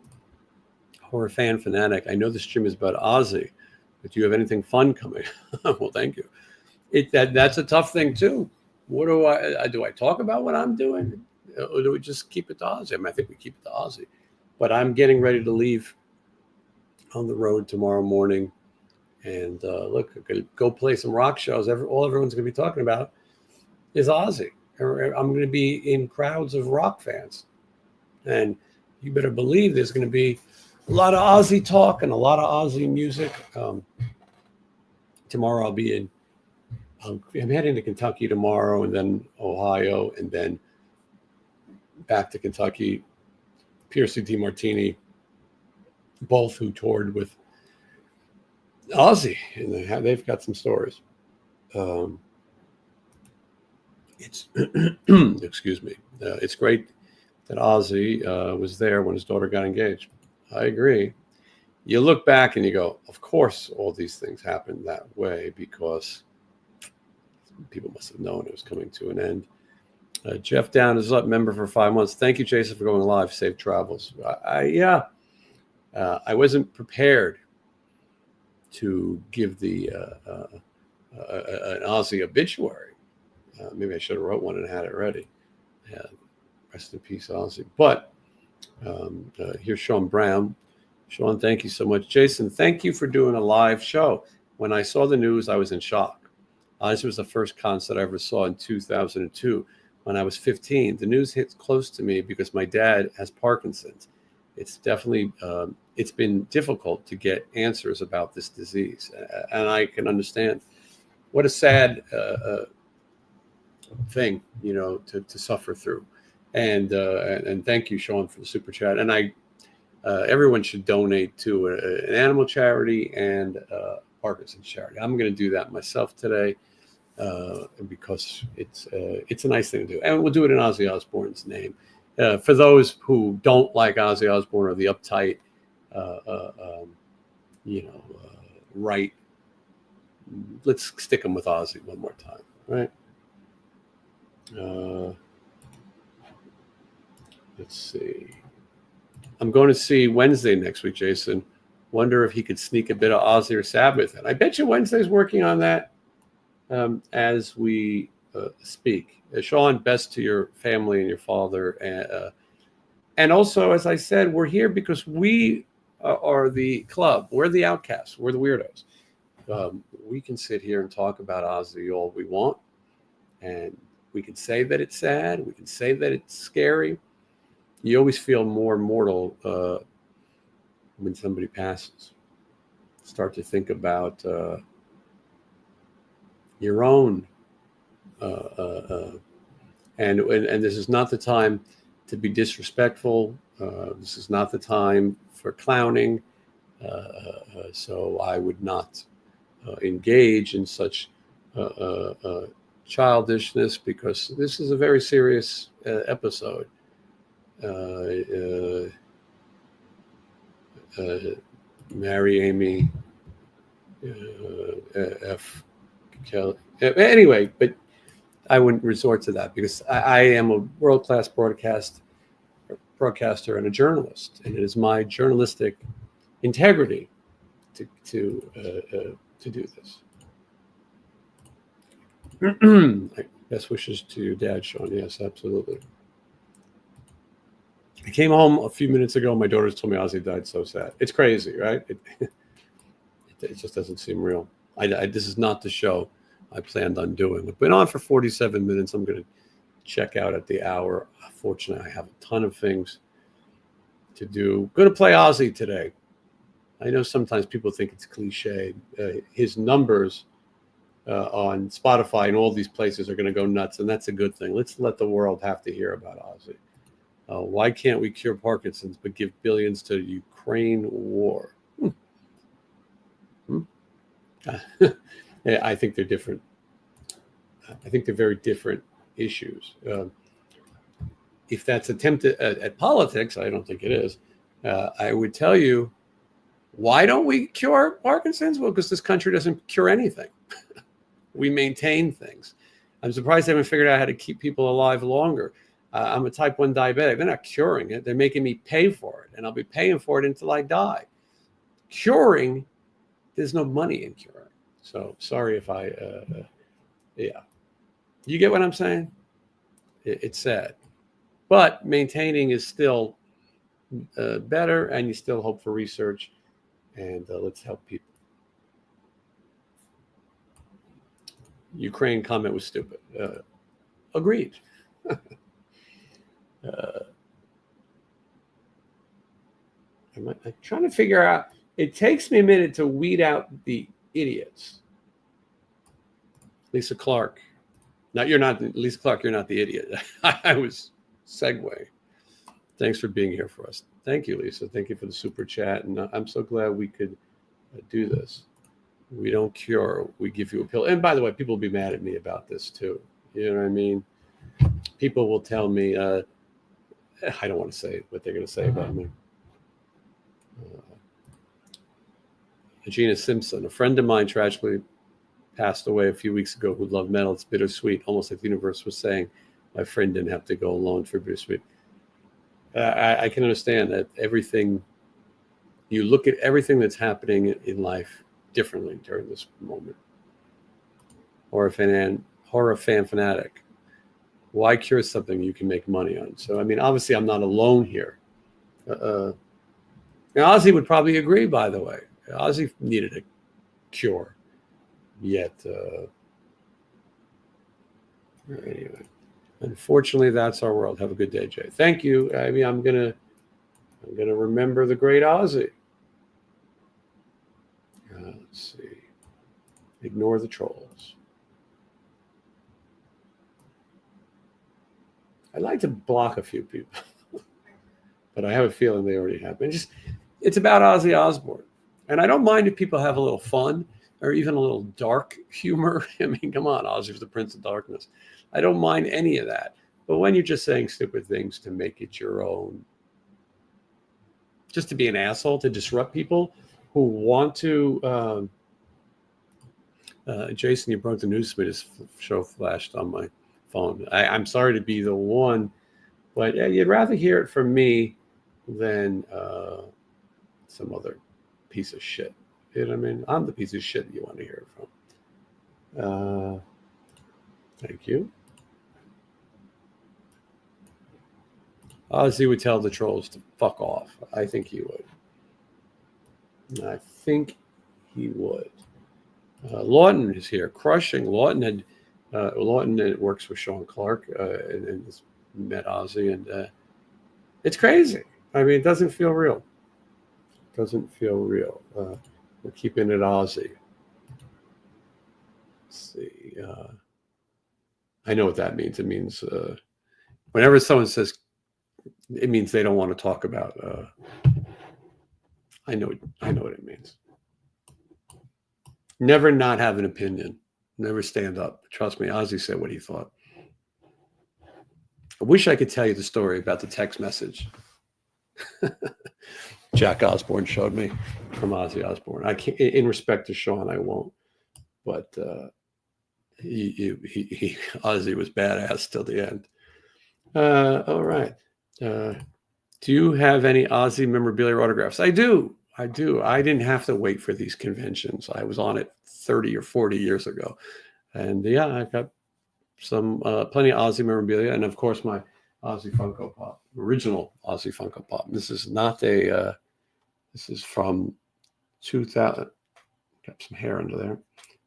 Horror fan fanatic. I know the stream is about Ozzy, but do you have anything fun coming? Well, thank you. That's a tough thing too. What do I talk about what I'm doing, or do we just keep it to Ozzy? I mean, I think we keep it to Ozzy. But I'm getting ready to leave on the road tomorrow morning, and look, I'm gonna go play some rock shows. All everyone's going to be talking about is Ozzy. I'm going to be in crowds of rock fans, and you better believe there's going to be a lot of Ozzy talk and a lot of Ozzy music. Tomorrow I'm heading to Kentucky tomorrow, and then Ohio, and then back to Kentucky. Piercy DiMartini, both who toured with Ozzy, and they've got some stories. It's excuse me. It's great that Ozzy was there when his daughter got engaged. I agree. You look back and you go, of course, all these things happened that way because people must have known it was coming to an end. Jeff Down is up, member for 5 months. Thank you, Jason, for going live. Safe travels. I wasn't prepared to give the an Ozzy obituary. Maybe I should have wrote one and had it ready. Rest in peace, Ozzy. But here's Sean Brown. Sean, thank you so much. Jason, thank you for doing a live show. When I saw the news, I was in shock. Ozzy was the first concert I ever saw in 2002 when I was 15. The news hit close to me because my dad has Parkinson's. It's definitely, it's been difficult to get answers about this disease. And I can understand what a sad thing, to suffer through. And thank you, Sean, for the super chat. And everyone should donate to an animal charity and Parkinson's charity. I'm going to do that myself today because it's a nice thing to do, and we'll do it in Ozzy Osbourne's name. For those who don't like Ozzy Osbourne or the uptight, right, let's stick them with Ozzy one more time, right? Let's see. I'm going to see Wednesday next week, Jason. Wonder if he could sneak a bit of Ozzy or Sabbath in. I bet you Wednesday's working on that as we speak. Sean, best to your family and your father. And also, as I said, we're here because we are the club. We're the outcasts. We're the weirdos. We can sit here and talk about Ozzy all we want. And we can say that it's sad. We can say that it's scary. You always feel more mortal when somebody passes. Start to think about your own. And this is not the time to be disrespectful. This is not the time for clowning. So I would not engage in such childishness because this is a very serious episode. Mary Amy F. Kelly. Anyway, but I wouldn't resort to that because I am a world-class broadcaster and a journalist, and it is my journalistic integrity to do this. Best wishes to your dad, Sean. Yes, absolutely. I came home a few minutes ago. My daughters told me Ozzy died. So sad. It's crazy, right? It just doesn't seem real. This is not the show I planned on doing. We've been on for 47 minutes. I'm going to check out at the hour. Fortunately, I have a ton of things to do. Going to play Ozzy today. I know sometimes people think it's cliche. His numbers on Spotify and all these places are going to go nuts, and that's a good thing. Let's let the world have to hear about Ozzy. Why can't we cure Parkinson's but give billions to Ukraine war? I think they're different. I think they're very different issues. If that's attempted at politics, I don't think it is. I would tell you, why don't we cure Parkinson's? Well, because this country doesn't cure anything. We maintain things. I'm surprised they haven't figured out how to keep people alive longer. I'm a type 1 diabetic. They're not curing it. They're making me pay for it, and I'll be paying for it until I die. Curing, there's no money in curing. So sorry if yeah. You get what I'm saying? It's sad. But maintaining is still better, and you still hope for research, and let's help people. Ukraine comment was stupid. Agreed. I'm trying to figure out. It takes me a minute to weed out the idiots. Lisa Clark. No, you're not. Lisa Clark, you're not the idiot. I was segueing. Thanks for being here for us. Thank you, Lisa. Thank you for the super chat. And I'm so glad we could do this. We don't cure. We give you a pill. And by the way, people will be mad at me about this too. You know what I mean? People will tell me, I don't want to say what they're going to say about me. Gina Simpson, a friend of mine tragically passed away a few weeks ago who loved metal. It's bittersweet, almost like the universe was saying, my friend didn't have to go alone for bittersweet. I can understand that you look at everything that's happening in life differently during this moment. Horror fan fanatic. Why cure something you can make money on? So, I mean, obviously I'm not alone here. Now, Ozzy would probably agree, by the way. Ozzy needed a cure, yet Anyway, unfortunately, that's our world. Have a good day, Jay. Thank you. I mean, I'm gonna remember the great Ozzy. Let's see. Ignore the trolls. I'd like to block a few people, but I have a feeling they already have. It's about Ozzy Osbourne, and I don't mind if people have a little fun or even a little dark humor. I mean, come on, Ozzy was the Prince of Darkness. I don't mind any of that. But when you're just saying stupid things to make it your own, just to be an asshole, to disrupt people who want to. Jason, you broke the news to me. This show flashed on my phone. I'm sorry to be the one, but you'd rather hear it from me than some other piece of shit. You know what I mean? I'm the piece of shit you want to hear it from. Thank you. Ozzy would tell the trolls to fuck off. I think he would. Lawton is here, crushing. Lawton works with Sean Clark and has met Ozzy, and it's crazy. I mean, it doesn't feel real. We're keeping it Ozzy. Let's see. I know what that means. It means whenever someone says, it means they don't want to talk about. I know what it means. Never not have an opinion. Never stand up. Trust me, Ozzy said what he thought. I wish I could tell you the story about the text message Jack Osbourne showed me from Ozzy Osbourne. I can't, in respect to Sean, I won't. But Ozzy was badass till the end. All right. Do you have any Ozzy memorabilia autographs? I do. I didn't have to wait for these conventions. I was on it 30 or 40 years ago. And I've got some plenty of Ozzy memorabilia, and of course my Ozzy Funko Pop, original Ozzy Funko Pop. This is not a. This is from 2000. Got some hair under there.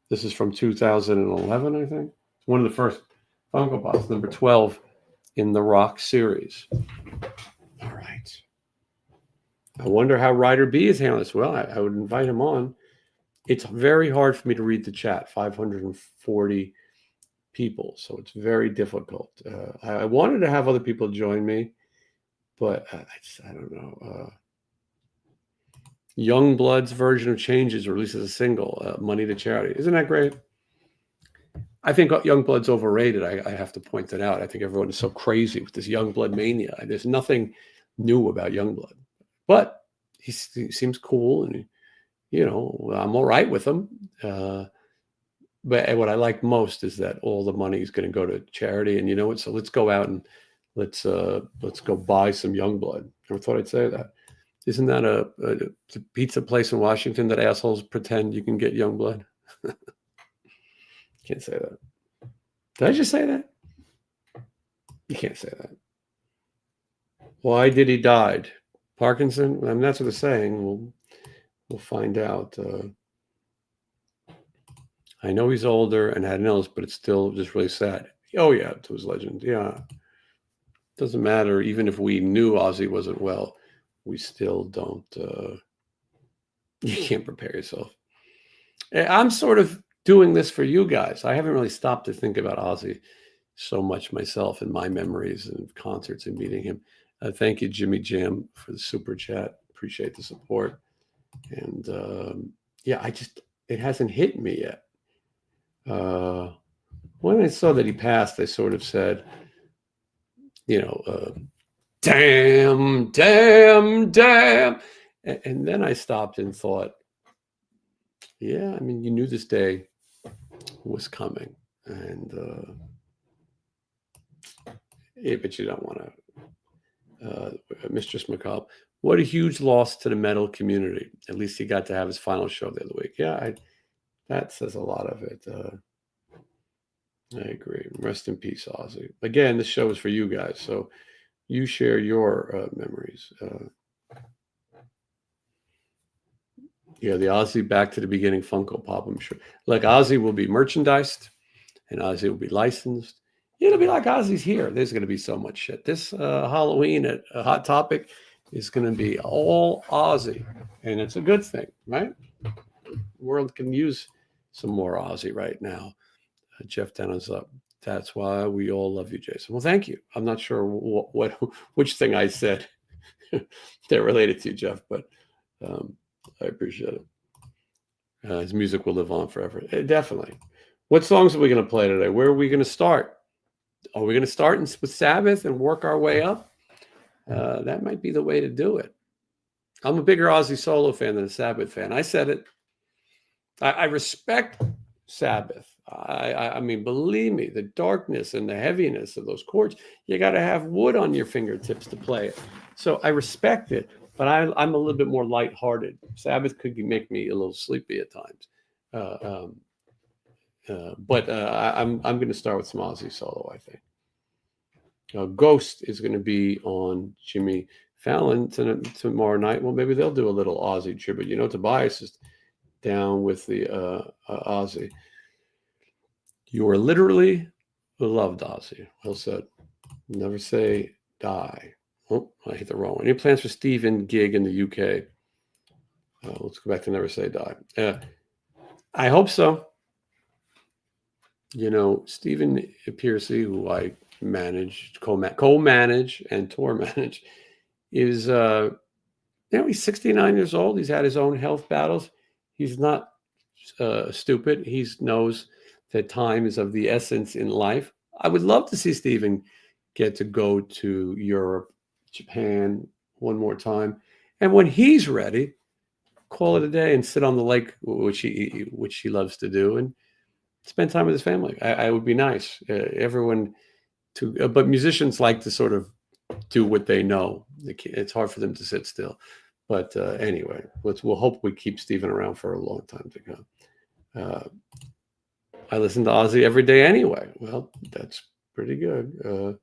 This is from 2011, I think. One of the first Funko Pops, number 12 in the Rock series. All right. I wonder how Ryder B is handling this. Well, I would invite him on. It's very hard for me to read the chat. 540 people, so it's very difficult. I wanted to have other people join me, but I don't know. Youngblood's version of Changes releases a single, Money to Charity. Isn't that great? I think Youngblood's overrated. I have to point that out. I think everyone is so crazy with this Youngblood mania. There's nothing new about Youngblood, but he seems cool, and I'm all right with him. But what I like most is that all the money is going to go to charity. And you know what? So let's go out and let's go buy some Youngblood. Never thought I'd say that. Isn't that a pizza place in Washington that assholes pretend you can get Youngblood? Can't say that. Did I just say that? You can't say that. Why did he die? Parkinson? I mean, that's what they're saying. We'll find out. I know he's older and had an illness, but it's still just really sad. Oh, yeah, to his legend. Yeah. Doesn't matter. Even if we knew Ozzy wasn't well, we still don't. You can't prepare yourself. I'm sort of doing this for you guys. I haven't really stopped to think about Ozzy so much myself in my memories and concerts and meeting him. Thank you, Jimmy Jam, for the super chat. Appreciate the support. And it hasn't hit me yet. When I saw that he passed, I sort of said, damn. And then I stopped and thought, yeah, I mean, you knew this day was coming. And, but you don't want to. Mistress McCall, what a huge loss to the metal community. At least he got to have his final show the other week. Yeah, that says a lot of it. I agree. Rest in peace, Ozzy. Again, this show is for you guys, so you share your memories. The Ozzy Back to the Beginning Funko Pop, I'm sure. Like, Ozzy will be merchandised, and Ozzy will be licensed, It'll be like Ozzy's here. There's going to be so much shit. This Halloween at Hot Topic is going to be all Ozzy, and it's a good thing, right? The world can use some more Ozzy right now. Jeff Dennis up. That's why we all love you, Jason. Well, thank you. I'm not sure which thing I said that related to you, Jeff, but I appreciate it. His music will live on forever. Definitely. What songs are we going to play today? Where are we going to start? Are we going to start with Sabbath and work our way up? That might be the way to do it. I'm a bigger Ozzy solo fan than a Sabbath fan. I said it. I respect Sabbath. I mean, believe me, the darkness and the heaviness of those chords, you got to have wood on your fingertips to play it. So I respect it, but I'm a little bit more lighthearted. Sabbath could make me a little sleepy at times. But I'm going to start with some Ozzy solo, I think. Ghost is going to be on Jimmy Fallon tomorrow night. Well, maybe they'll do a little Ozzy tribute. You know, Tobias is down with the Ozzy. You are literally loved, Ozzy. Well said. Never say die. Oh, I hit the wrong one. Any plans for Stephen gig in the UK? Let's go back to never say die. I hope so. You know, Stephen Piercy, who I manage, co-manage and tour manage, is he's 69 years old. He's had his own health battles. He's not stupid. He knows that time is of the essence in life. I would love to see Stephen get to go to Europe, Japan one more time, and when he's ready, call it a day and sit on the lake, which he loves to do, and spend time with his family. I would be nice. Everyone but musicians like to sort of do what they know. It's hard for them to sit still. But anyway, we'll hope we keep Stephen around for a long time to come. I listen to Ozzy every day anyway. Well, that's pretty good.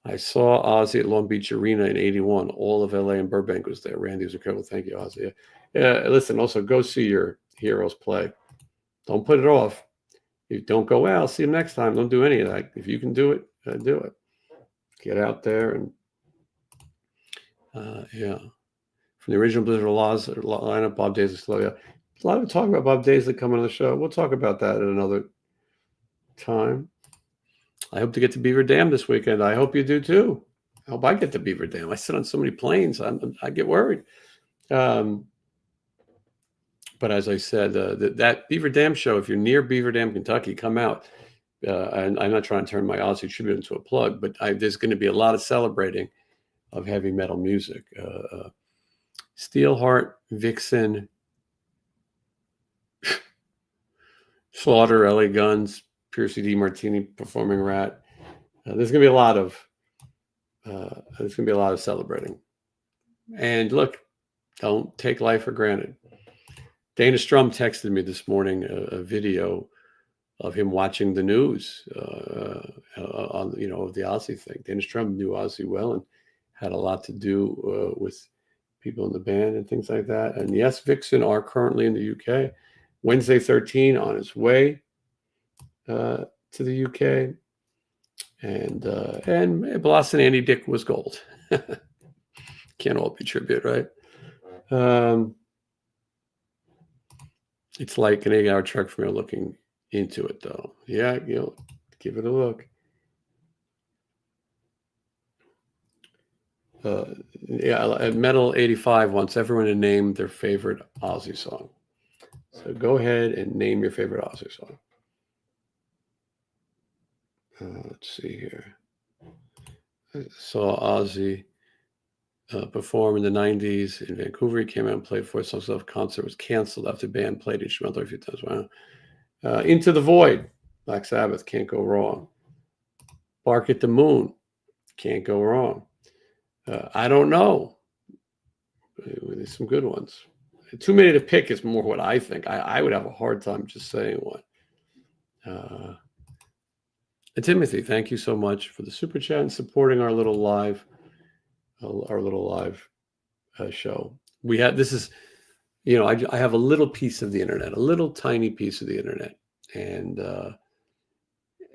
I saw Ozzy at Long Beach Arena in '81. All of LA and Burbank was there. Randy was incredible. Thank you, Ozzy. Listen, also go see your heroes play. Don't put it off. You don't go, well, I'll see them next time. Don't do any of that. If you can do it, do it. Get out there and, From the original Blizzard of Laws lineup, Bob Daisley, slow. Yeah. A lot of talk about Bob Daisley coming on the show. We'll talk about that at another time. I hope to get to Beaver Dam this weekend. I hope you do too. I hope I get to Beaver Dam. I sit on so many planes. I get worried. But as I said, that Beaver Dam show, if you're near Beaver Dam, Kentucky, come out. And I'm not trying to turn my Ozzy tribute into a plug, but there's going to be a lot of celebrating of heavy metal music. Steelheart, Vixen, Slaughter, LA Guns, Piercy D. Martini, Performing Rat. There's going to be a lot of celebrating. And look, don't take life for granted. Dana Strum texted me this morning a video of him watching the news on of the Ozzy thing. Dana Strum knew Ozzy well and had a lot to do with people in the band and things like that. And yes, Vixen are currently in the UK. Wednesday 13 on his way to the UK. And Bloss and Andy Dick was gold. Can't all be tribute, right? It's like an 8-hour trek from here looking into it, though. Yeah, give it a look. Metal 85 wants everyone to name their favorite Ozzy song. So go ahead and name your favorite Ozzy song. Let's see here. I saw Ozzy perform in the 90s in Vancouver. He came out and played 4 songs. Concert was canceled after the band played instrumental a few times. Wow. Into the Void, Black Sabbath, can't go wrong. Bark at the Moon, can't go wrong. I don't know. There's some good ones. Too many to pick is more what I think. I would have a hard time just saying one. Timothy, thank you so much for the super chat and supporting our little live show. I have a little piece of the internet, a little tiny piece of the internet, and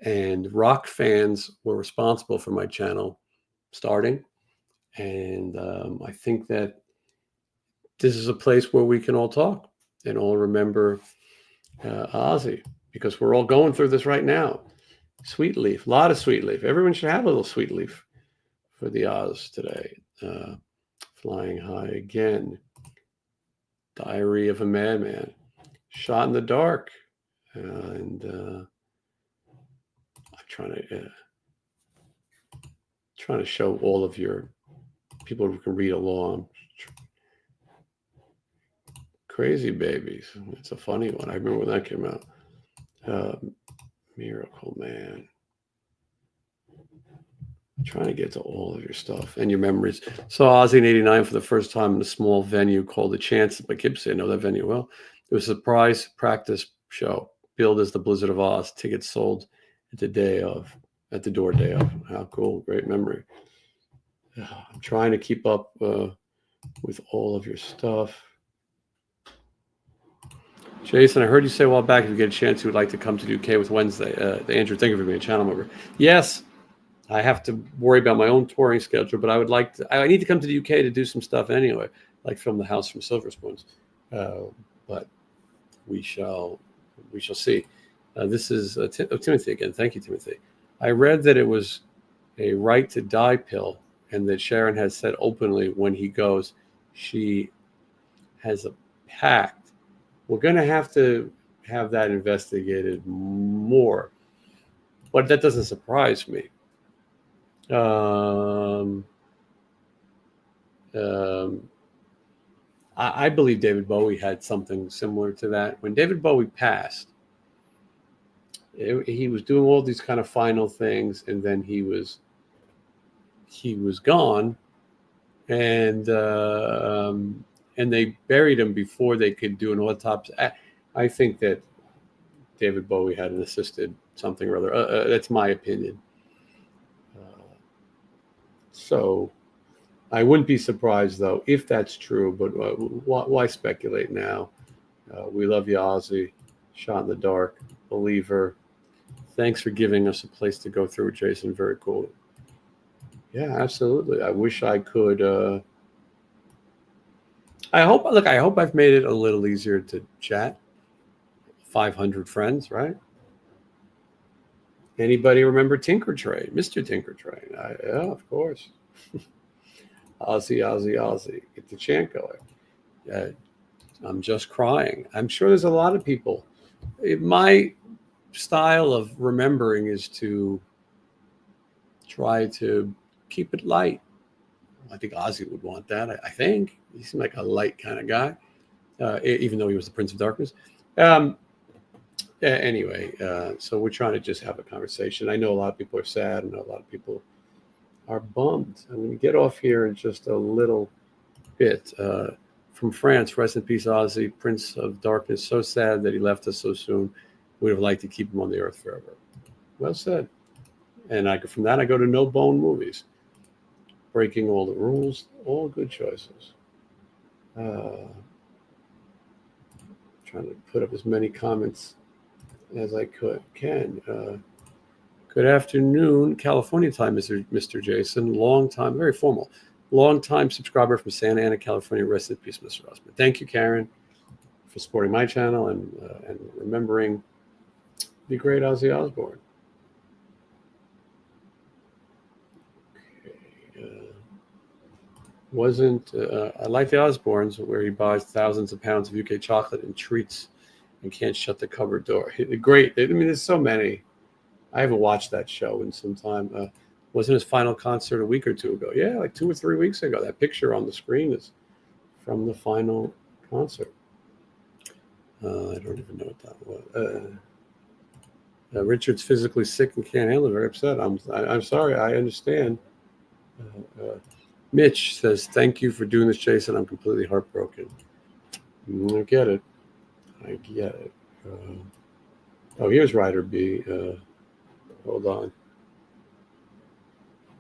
and rock fans were responsible for my channel starting. And I think that this is a place where we can all talk and all remember Ozzy, because we're all going through this right now. Sweet leaf, a lot of sweet leaf. Everyone should have a little sweet leaf for the Oz today. Flying High Again, Diary of a Madman, Shot in the Dark, and I'm trying to show all of your people who can read along. Crazy Babies. It's a funny one. I remember when that came out. Miracle Man. I'm trying to get to all of your stuff and your memories. Saw Ozzy in '89 for the first time in a small venue called The Chance in Poughkeepsie. I know that venue well. It was a surprise practice show, billed as the Blizzard of Oz. Tickets sold at the door day of. How cool! Great memory. I'm trying to keep up with all of your stuff. Jason, I heard you say a while back if you get a chance you would like to come to the UK with Wednesday. Andrew, thank you for being a channel member. Yes, I have to worry about my own touring schedule, but I would like to. I need to come to the UK to do some stuff anyway, like film The House from Silver Spoons. But we shall see. This is Timothy again. Thank you, Timothy. I read that it was a right to die pill, and that Sharon has said openly when he goes, she has a pact. We're going to have that investigated more, but that doesn't surprise me. I believe David Bowie had something similar to that. When David Bowie passed, he was doing all these kind of final things, and then he was gone, and they buried him before they could do an autopsy. I think that David Bowie had an assisted something or other. That's my opinion. So I wouldn't be surprised, though, if that's true. But why speculate now? We love you, Ozzy. Shot in the Dark, Believer. Thanks for giving us a place to go through, Jason. Very cool. Yeah, absolutely. I wish I could. I hope I've made it a little easier to chat. 500 friends, right? Anybody remember Tinker Train? Mr. Tinker Train. Yeah, of course. Ozzy. Get the chant going. I'm just crying. I'm sure there's a lot of people. My style of remembering is to try to keep it light. I think Ozzy would want that. I think he seemed like a light kind of guy, even though he was the Prince of Darkness. Anyway, so we're trying to just have a conversation. I know a lot of people are sad. I know a lot of people are bummed. I'm going to get off here in just a little bit. From France, rest in peace, Ozzy, Prince of Darkness. So sad that he left us so soon. We'd have liked to keep him on the earth forever. Well said. And from that, I go to No Bone Movies. Breaking all the rules, all good choices. Trying to put up as many comments as I can. Good afternoon, California time, Mr. Jason. Long time, very formal. Long time subscriber from Santa Ana, California. Rest in peace, Mr. Osbourne. Thank you, Karen, for supporting my channel and remembering the great Ozzy Osbourne. I like the Osbournes, where he buys thousands of pounds of UK chocolate and treats and can't shut the cupboard door. Great. I mean, there's so many. I haven't watched that show in some time. Wasn't his final concert a week or two ago? Yeah, like 2 or 3 weeks ago. That picture on the screen is from the final concert. I don't even know what that was. Richard's physically sick and can't handle it. Very upset. I'm sorry. I understand. Mitch says, thank you for doing this, Jason. I'm completely heartbroken. I get it. Here's Ryder B. Hold on.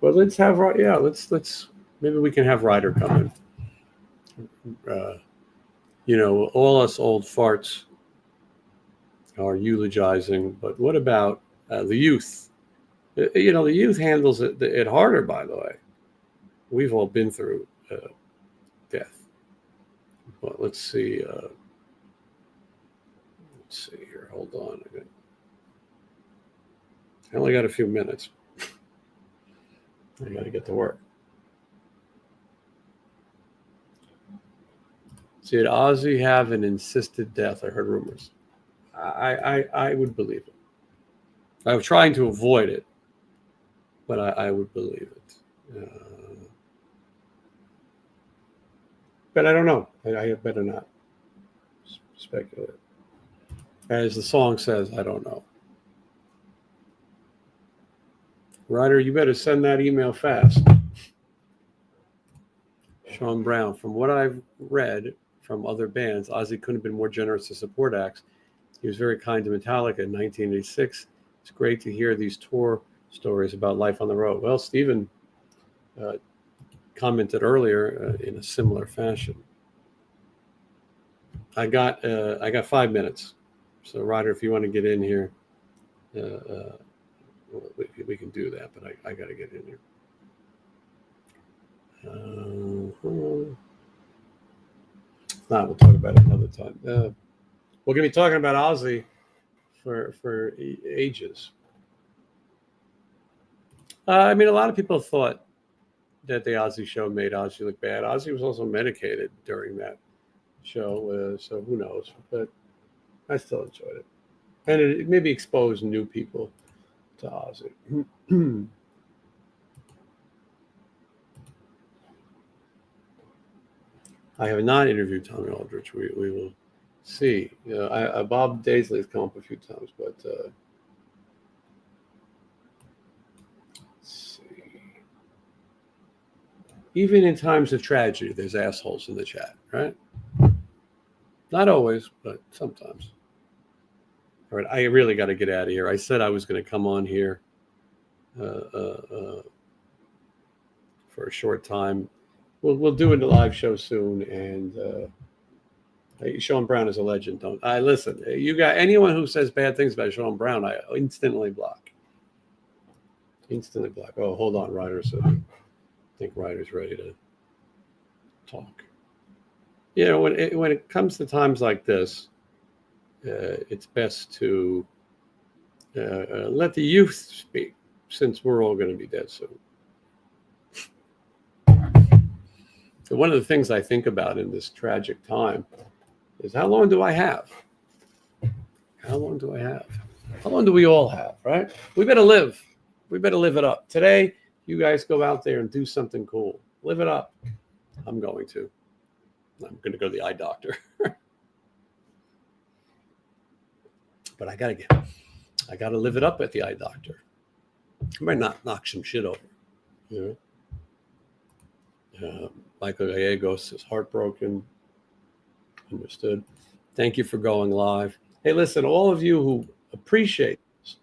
Well, let's have, let's maybe we can have Ryder come in. All us old farts are eulogizing, but what about The youth. You know, the youth handles it harder, by the way. We've all been through death. But let's see. Let's see here. Hold on. I only got a few minutes. I got to get to work. Did Ozzy have an insisted death? I heard rumors. I would believe it. I'm trying to avoid it, but I would believe it. But I don't know. I better not speculate. As the song says, I don't know. Ryder, you better send that email fast. Sean Brown, from what I've read from other bands, Ozzy couldn't have been more generous to support acts. He was very kind to Metallica in 1986. It's great to hear these tour stories about life on the road. Well, Stephen commented earlier in a similar fashion. I got 5 minutes. So, Ryder, if you want to get in here, we can do that, but I got to get in here. We'll talk about it another time. We're going to be talking about Ozzy for ages. I mean, a lot of people thought that the Ozzy show made Ozzy look bad. Ozzy was also medicated during that show, so who knows? But I still enjoyed it. And it maybe exposed new people to Ozzy. I have not interviewed Tommy Aldrich. We will see. Bob Daisley has come up a few times, but let's see. Even in times of tragedy, there's assholes in the chat, right? Not always, but sometimes. All right, I really got to get out of here. I said I was going to come on here for a short time. We'll do a live show soon, and Sean Brown is a legend. Don't I listen? You got anyone who says bad things about Sean Brown, I instantly block. Instantly block. Oh, hold on, Ryder. So I think Ryder's ready to talk. You know, when it comes to times like this, it's best to let the youth speak, since we're all going to be dead soon. So one of the things I think about in this tragic time is, how long do I have? How long do I have? How long do we all have, right? We better live. We better live it up. Today, you guys go out there and do something cool. Live it up. I'm going to. I'm going to go to the eye doctor. But I got to live it up at the eye doctor. I might not knock some shit over. You know? Michael Gallegos is heartbroken. Understood. Thank you for going live. Hey, listen, all of you who appreciate this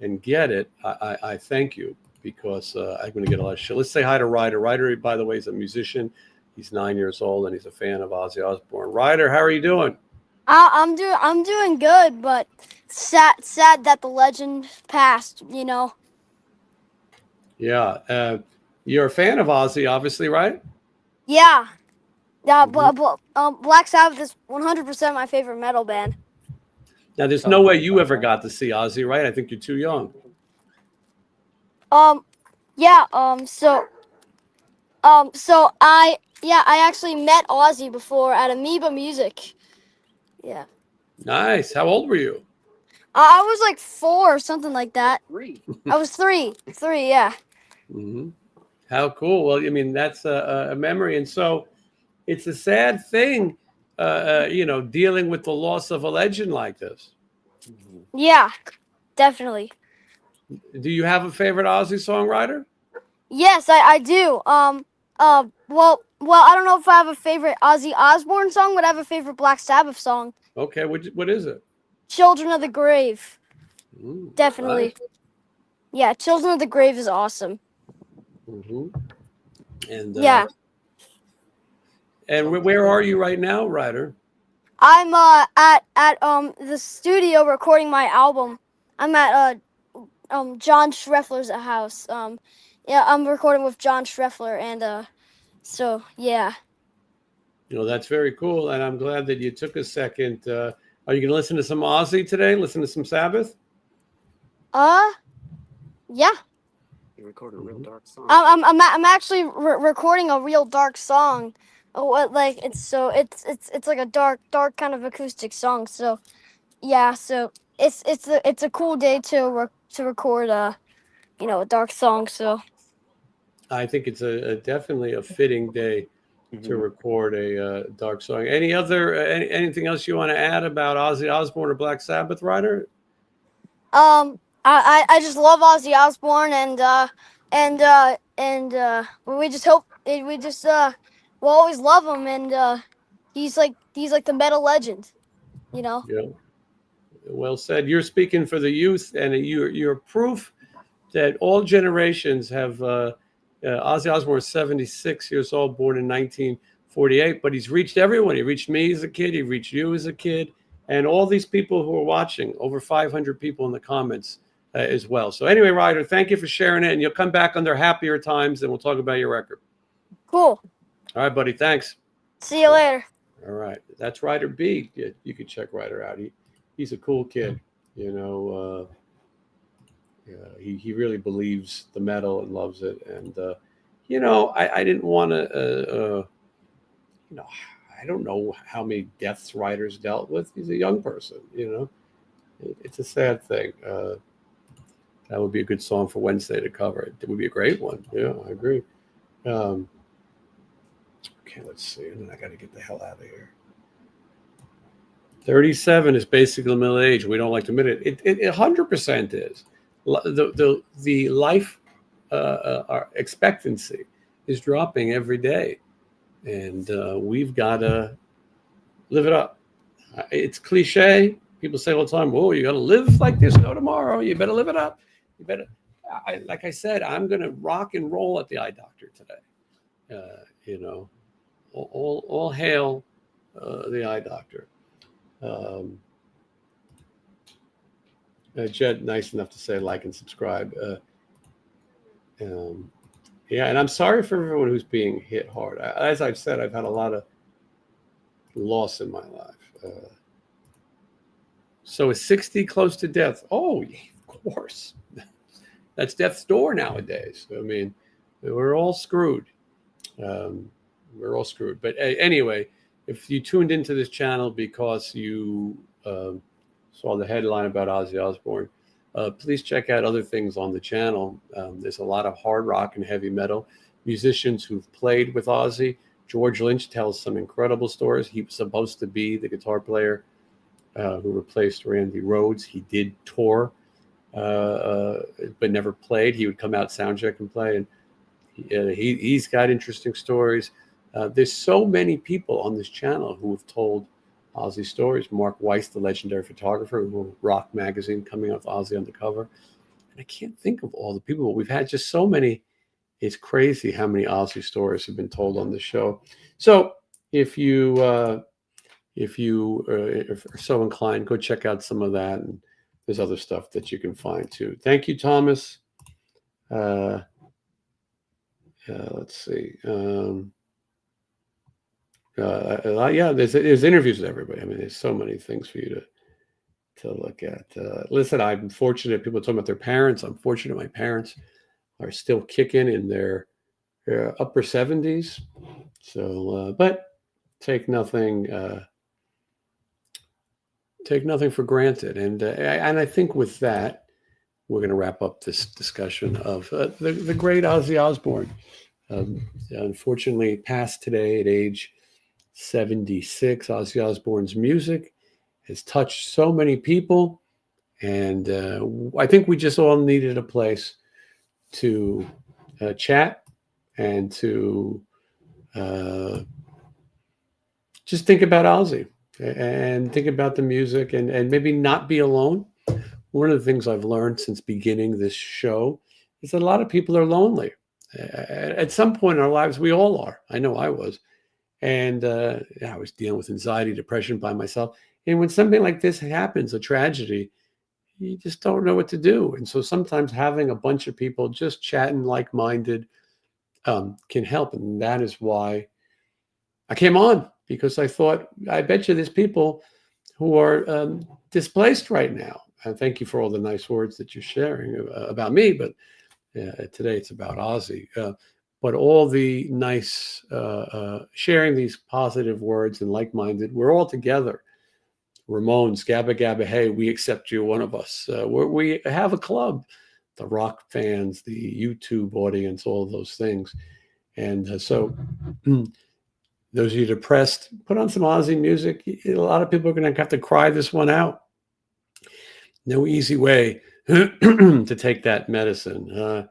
and get it, I thank you, because I'm going to get a lot of shit. Let's say hi to Ryder. Ryder, by the way, is a musician. He's 9 years old and he's a fan of Ozzy Osbourne. Ryder, how are you doing? I'm doing good, but sad that the legend passed. You know. Yeah, you're a fan of Ozzy, obviously, right? Yeah. Yeah, but Black Sabbath is 100% my favorite metal band. Now, there's no way you ever got to see Ozzy, right? I think you're too young. Yeah. So I actually met Ozzy before at Amoeba Music. Yeah. Nice. How old were you? I was like 4 or something like that. 3. I was 3. 3, yeah. Mm-hmm. How cool. Well, I mean, that's a memory. And so it's a sad thing, dealing with the loss of a legend like this. Yeah, definitely. Do you have a favorite Ozzy songwriter? Yes, I do. Well, I don't know if I have a favorite Ozzy Osbourne song, but I have a favorite Black Sabbath song. Okay, what is it? Children of the Grave. Definitely. Nice. Yeah, Children of the Grave is awesome. Mm-hmm. And yeah. And where are you right now, Ryder? I'm at the studio recording my album. I'm at John Schreffler's house. Yeah, I'm recording with John Schreffler, and so yeah. That's very cool, and I'm glad that you took a second. Are you going to listen to some Ozzy today? Listen to some Sabbath? Yeah. You record a real dark song. I'm actually recording a real dark song. What like it's like a dark kind of acoustic song. So yeah, so it's a cool day to record a dark song. So I think it's a definitely a fitting day to record a dark song. Anything else you want to add about Ozzy Osbourne or Black Sabbath, Ryder? I just love Ozzy Osbourne, and we just hope we just we'll always love him, and he's like the metal legend, you know. Yeah. Well said. You're speaking for the youth, and you're proof that all generations have. Ozzy Osbourne is 76 years old, born in 1948, but he's reached everyone. He reached me as a kid. He reached you as a kid, and all these people who are watching. Over 500 people in the comments as well. So anyway, Ryder, thank you for sharing it, and you'll come back under happier times, and we'll talk about your record. Cool. All right, buddy. Thanks. See you later. All right, that's Ryder B. You could check Ryder out. He's a cool kid. He really believes the metal and loves it. And I didn't want to. I don't know how many deaths Ryder's dealt with. He's a young person. It's a sad thing. That would be a good song for Wednesday to cover. It would be a great one. Yeah, I agree. Okay, let's see. And then I got to get the hell out of here. 37 is basically middle age. We don't like to admit it. It 100% is. The life our expectancy is dropping every day, and we've got to live it up. It's cliche. People say all the time, "Whoa, you got to live like this no tomorrow. You better live it up. You better." Like I said, I'm going to rock and roll at the eye doctor today. All hail the eye doctor. Jed, nice enough to say like and subscribe. Yeah, and I'm sorry for everyone who's being hit hard. As I've said, I've had a lot of loss in my life. So is 60 close to death? Oh, yeah, of course. That's death's door nowadays. I mean, we're all screwed. We're all screwed. But anyway, if you tuned into this channel because you saw the headline about Ozzy Osbourne, please check out other things on the channel. There's a lot of hard rock and heavy metal musicians who've played with Ozzy. George Lynch tells some incredible stories. He was supposed to be the guitar player who replaced Randy Rhoads. He did tour, but never played. He would come out, soundcheck, and play. And he's got interesting stories. There's so many people on this channel who have told Ozzy stories. Mark Weiss, the legendary photographer, who wrote Rock magazine, coming off Ozzy on the cover. And I can't think of all the people, but we've had just so many. It's crazy how many Ozzy stories have been told on the show. So if you are so inclined, go check out some of that. And there's other stuff that you can find too. Thank you, Thomas. Let's see. Yeah, there's interviews with everybody. I mean, there's so many things for you to look at. Listen, I'm fortunate. People talking about their parents. I'm fortunate my parents are still kicking in their upper 70s. So, but take nothing for granted. And I think with that, we're going to wrap up this discussion of the great Ozzy Osbourne. Unfortunately, passed today at age 76. Ozzy Osbourne's music has touched so many people, and I think we just all needed a place to chat and to just think about Ozzy and think about the music and maybe not be alone. One of the things I've learned since beginning this show is that a lot of people are lonely. At some point in our lives, we all are. I know I was. And I was dealing with anxiety, depression by myself. And when something like this happens, a tragedy, you just don't know what to do. And so sometimes having a bunch of people just chatting like-minded can help. And that is why I came on, because I thought, I bet you there's people who are displaced right now. And thank you for all the nice words that you're sharing about me, but today it's about Ozzy. But all the nice sharing these positive words and like-minded, we're all together. Ramones, Gabba Gabba, hey, we accept you, one of us. We have a club, the rock fans, the YouTube audience, all of those things. And so those of you depressed, put on some Ozzy music. A lot of people are going to have to cry this one out. No easy way to take that medicine.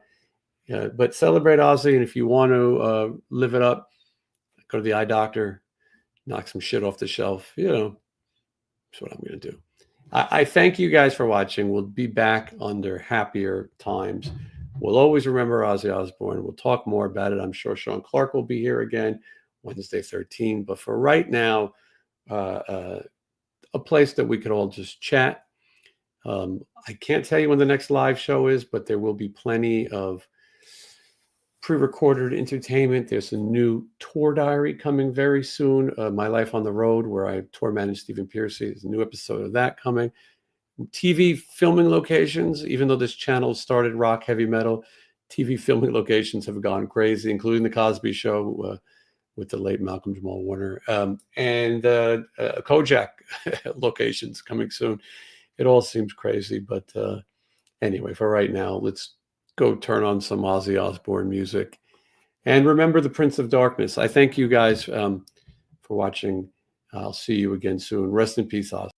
But celebrate Ozzy, and if you want to live it up, go to the eye doctor, knock some shit off the shelf. That's what I'm going to do. I thank you guys for watching. We'll be back under happier times. We'll always remember Ozzy Osbourne. We'll talk more about it. I'm sure Sean Clark will be here again Wednesday 13. But for right now, a place that we could all just chat. I can't tell you when the next live show is, but there will be plenty of pre-recorded entertainment. There's a new tour diary coming very soon, My Life on the Road, where I tour managed Stephen Pearcy. There's a new episode of that coming. TV filming locations, even though this channel started rock, heavy metal, TV filming locations have gone crazy, including The Cosby Show with the late Malcolm Jamal Warner, and Kojak locations coming soon. It all seems crazy, but anyway, for right now, let's go turn on some Ozzy Osbourne music. And remember the Prince of Darkness. I thank you guys for watching. I'll see you again soon. Rest in peace, Ozzy.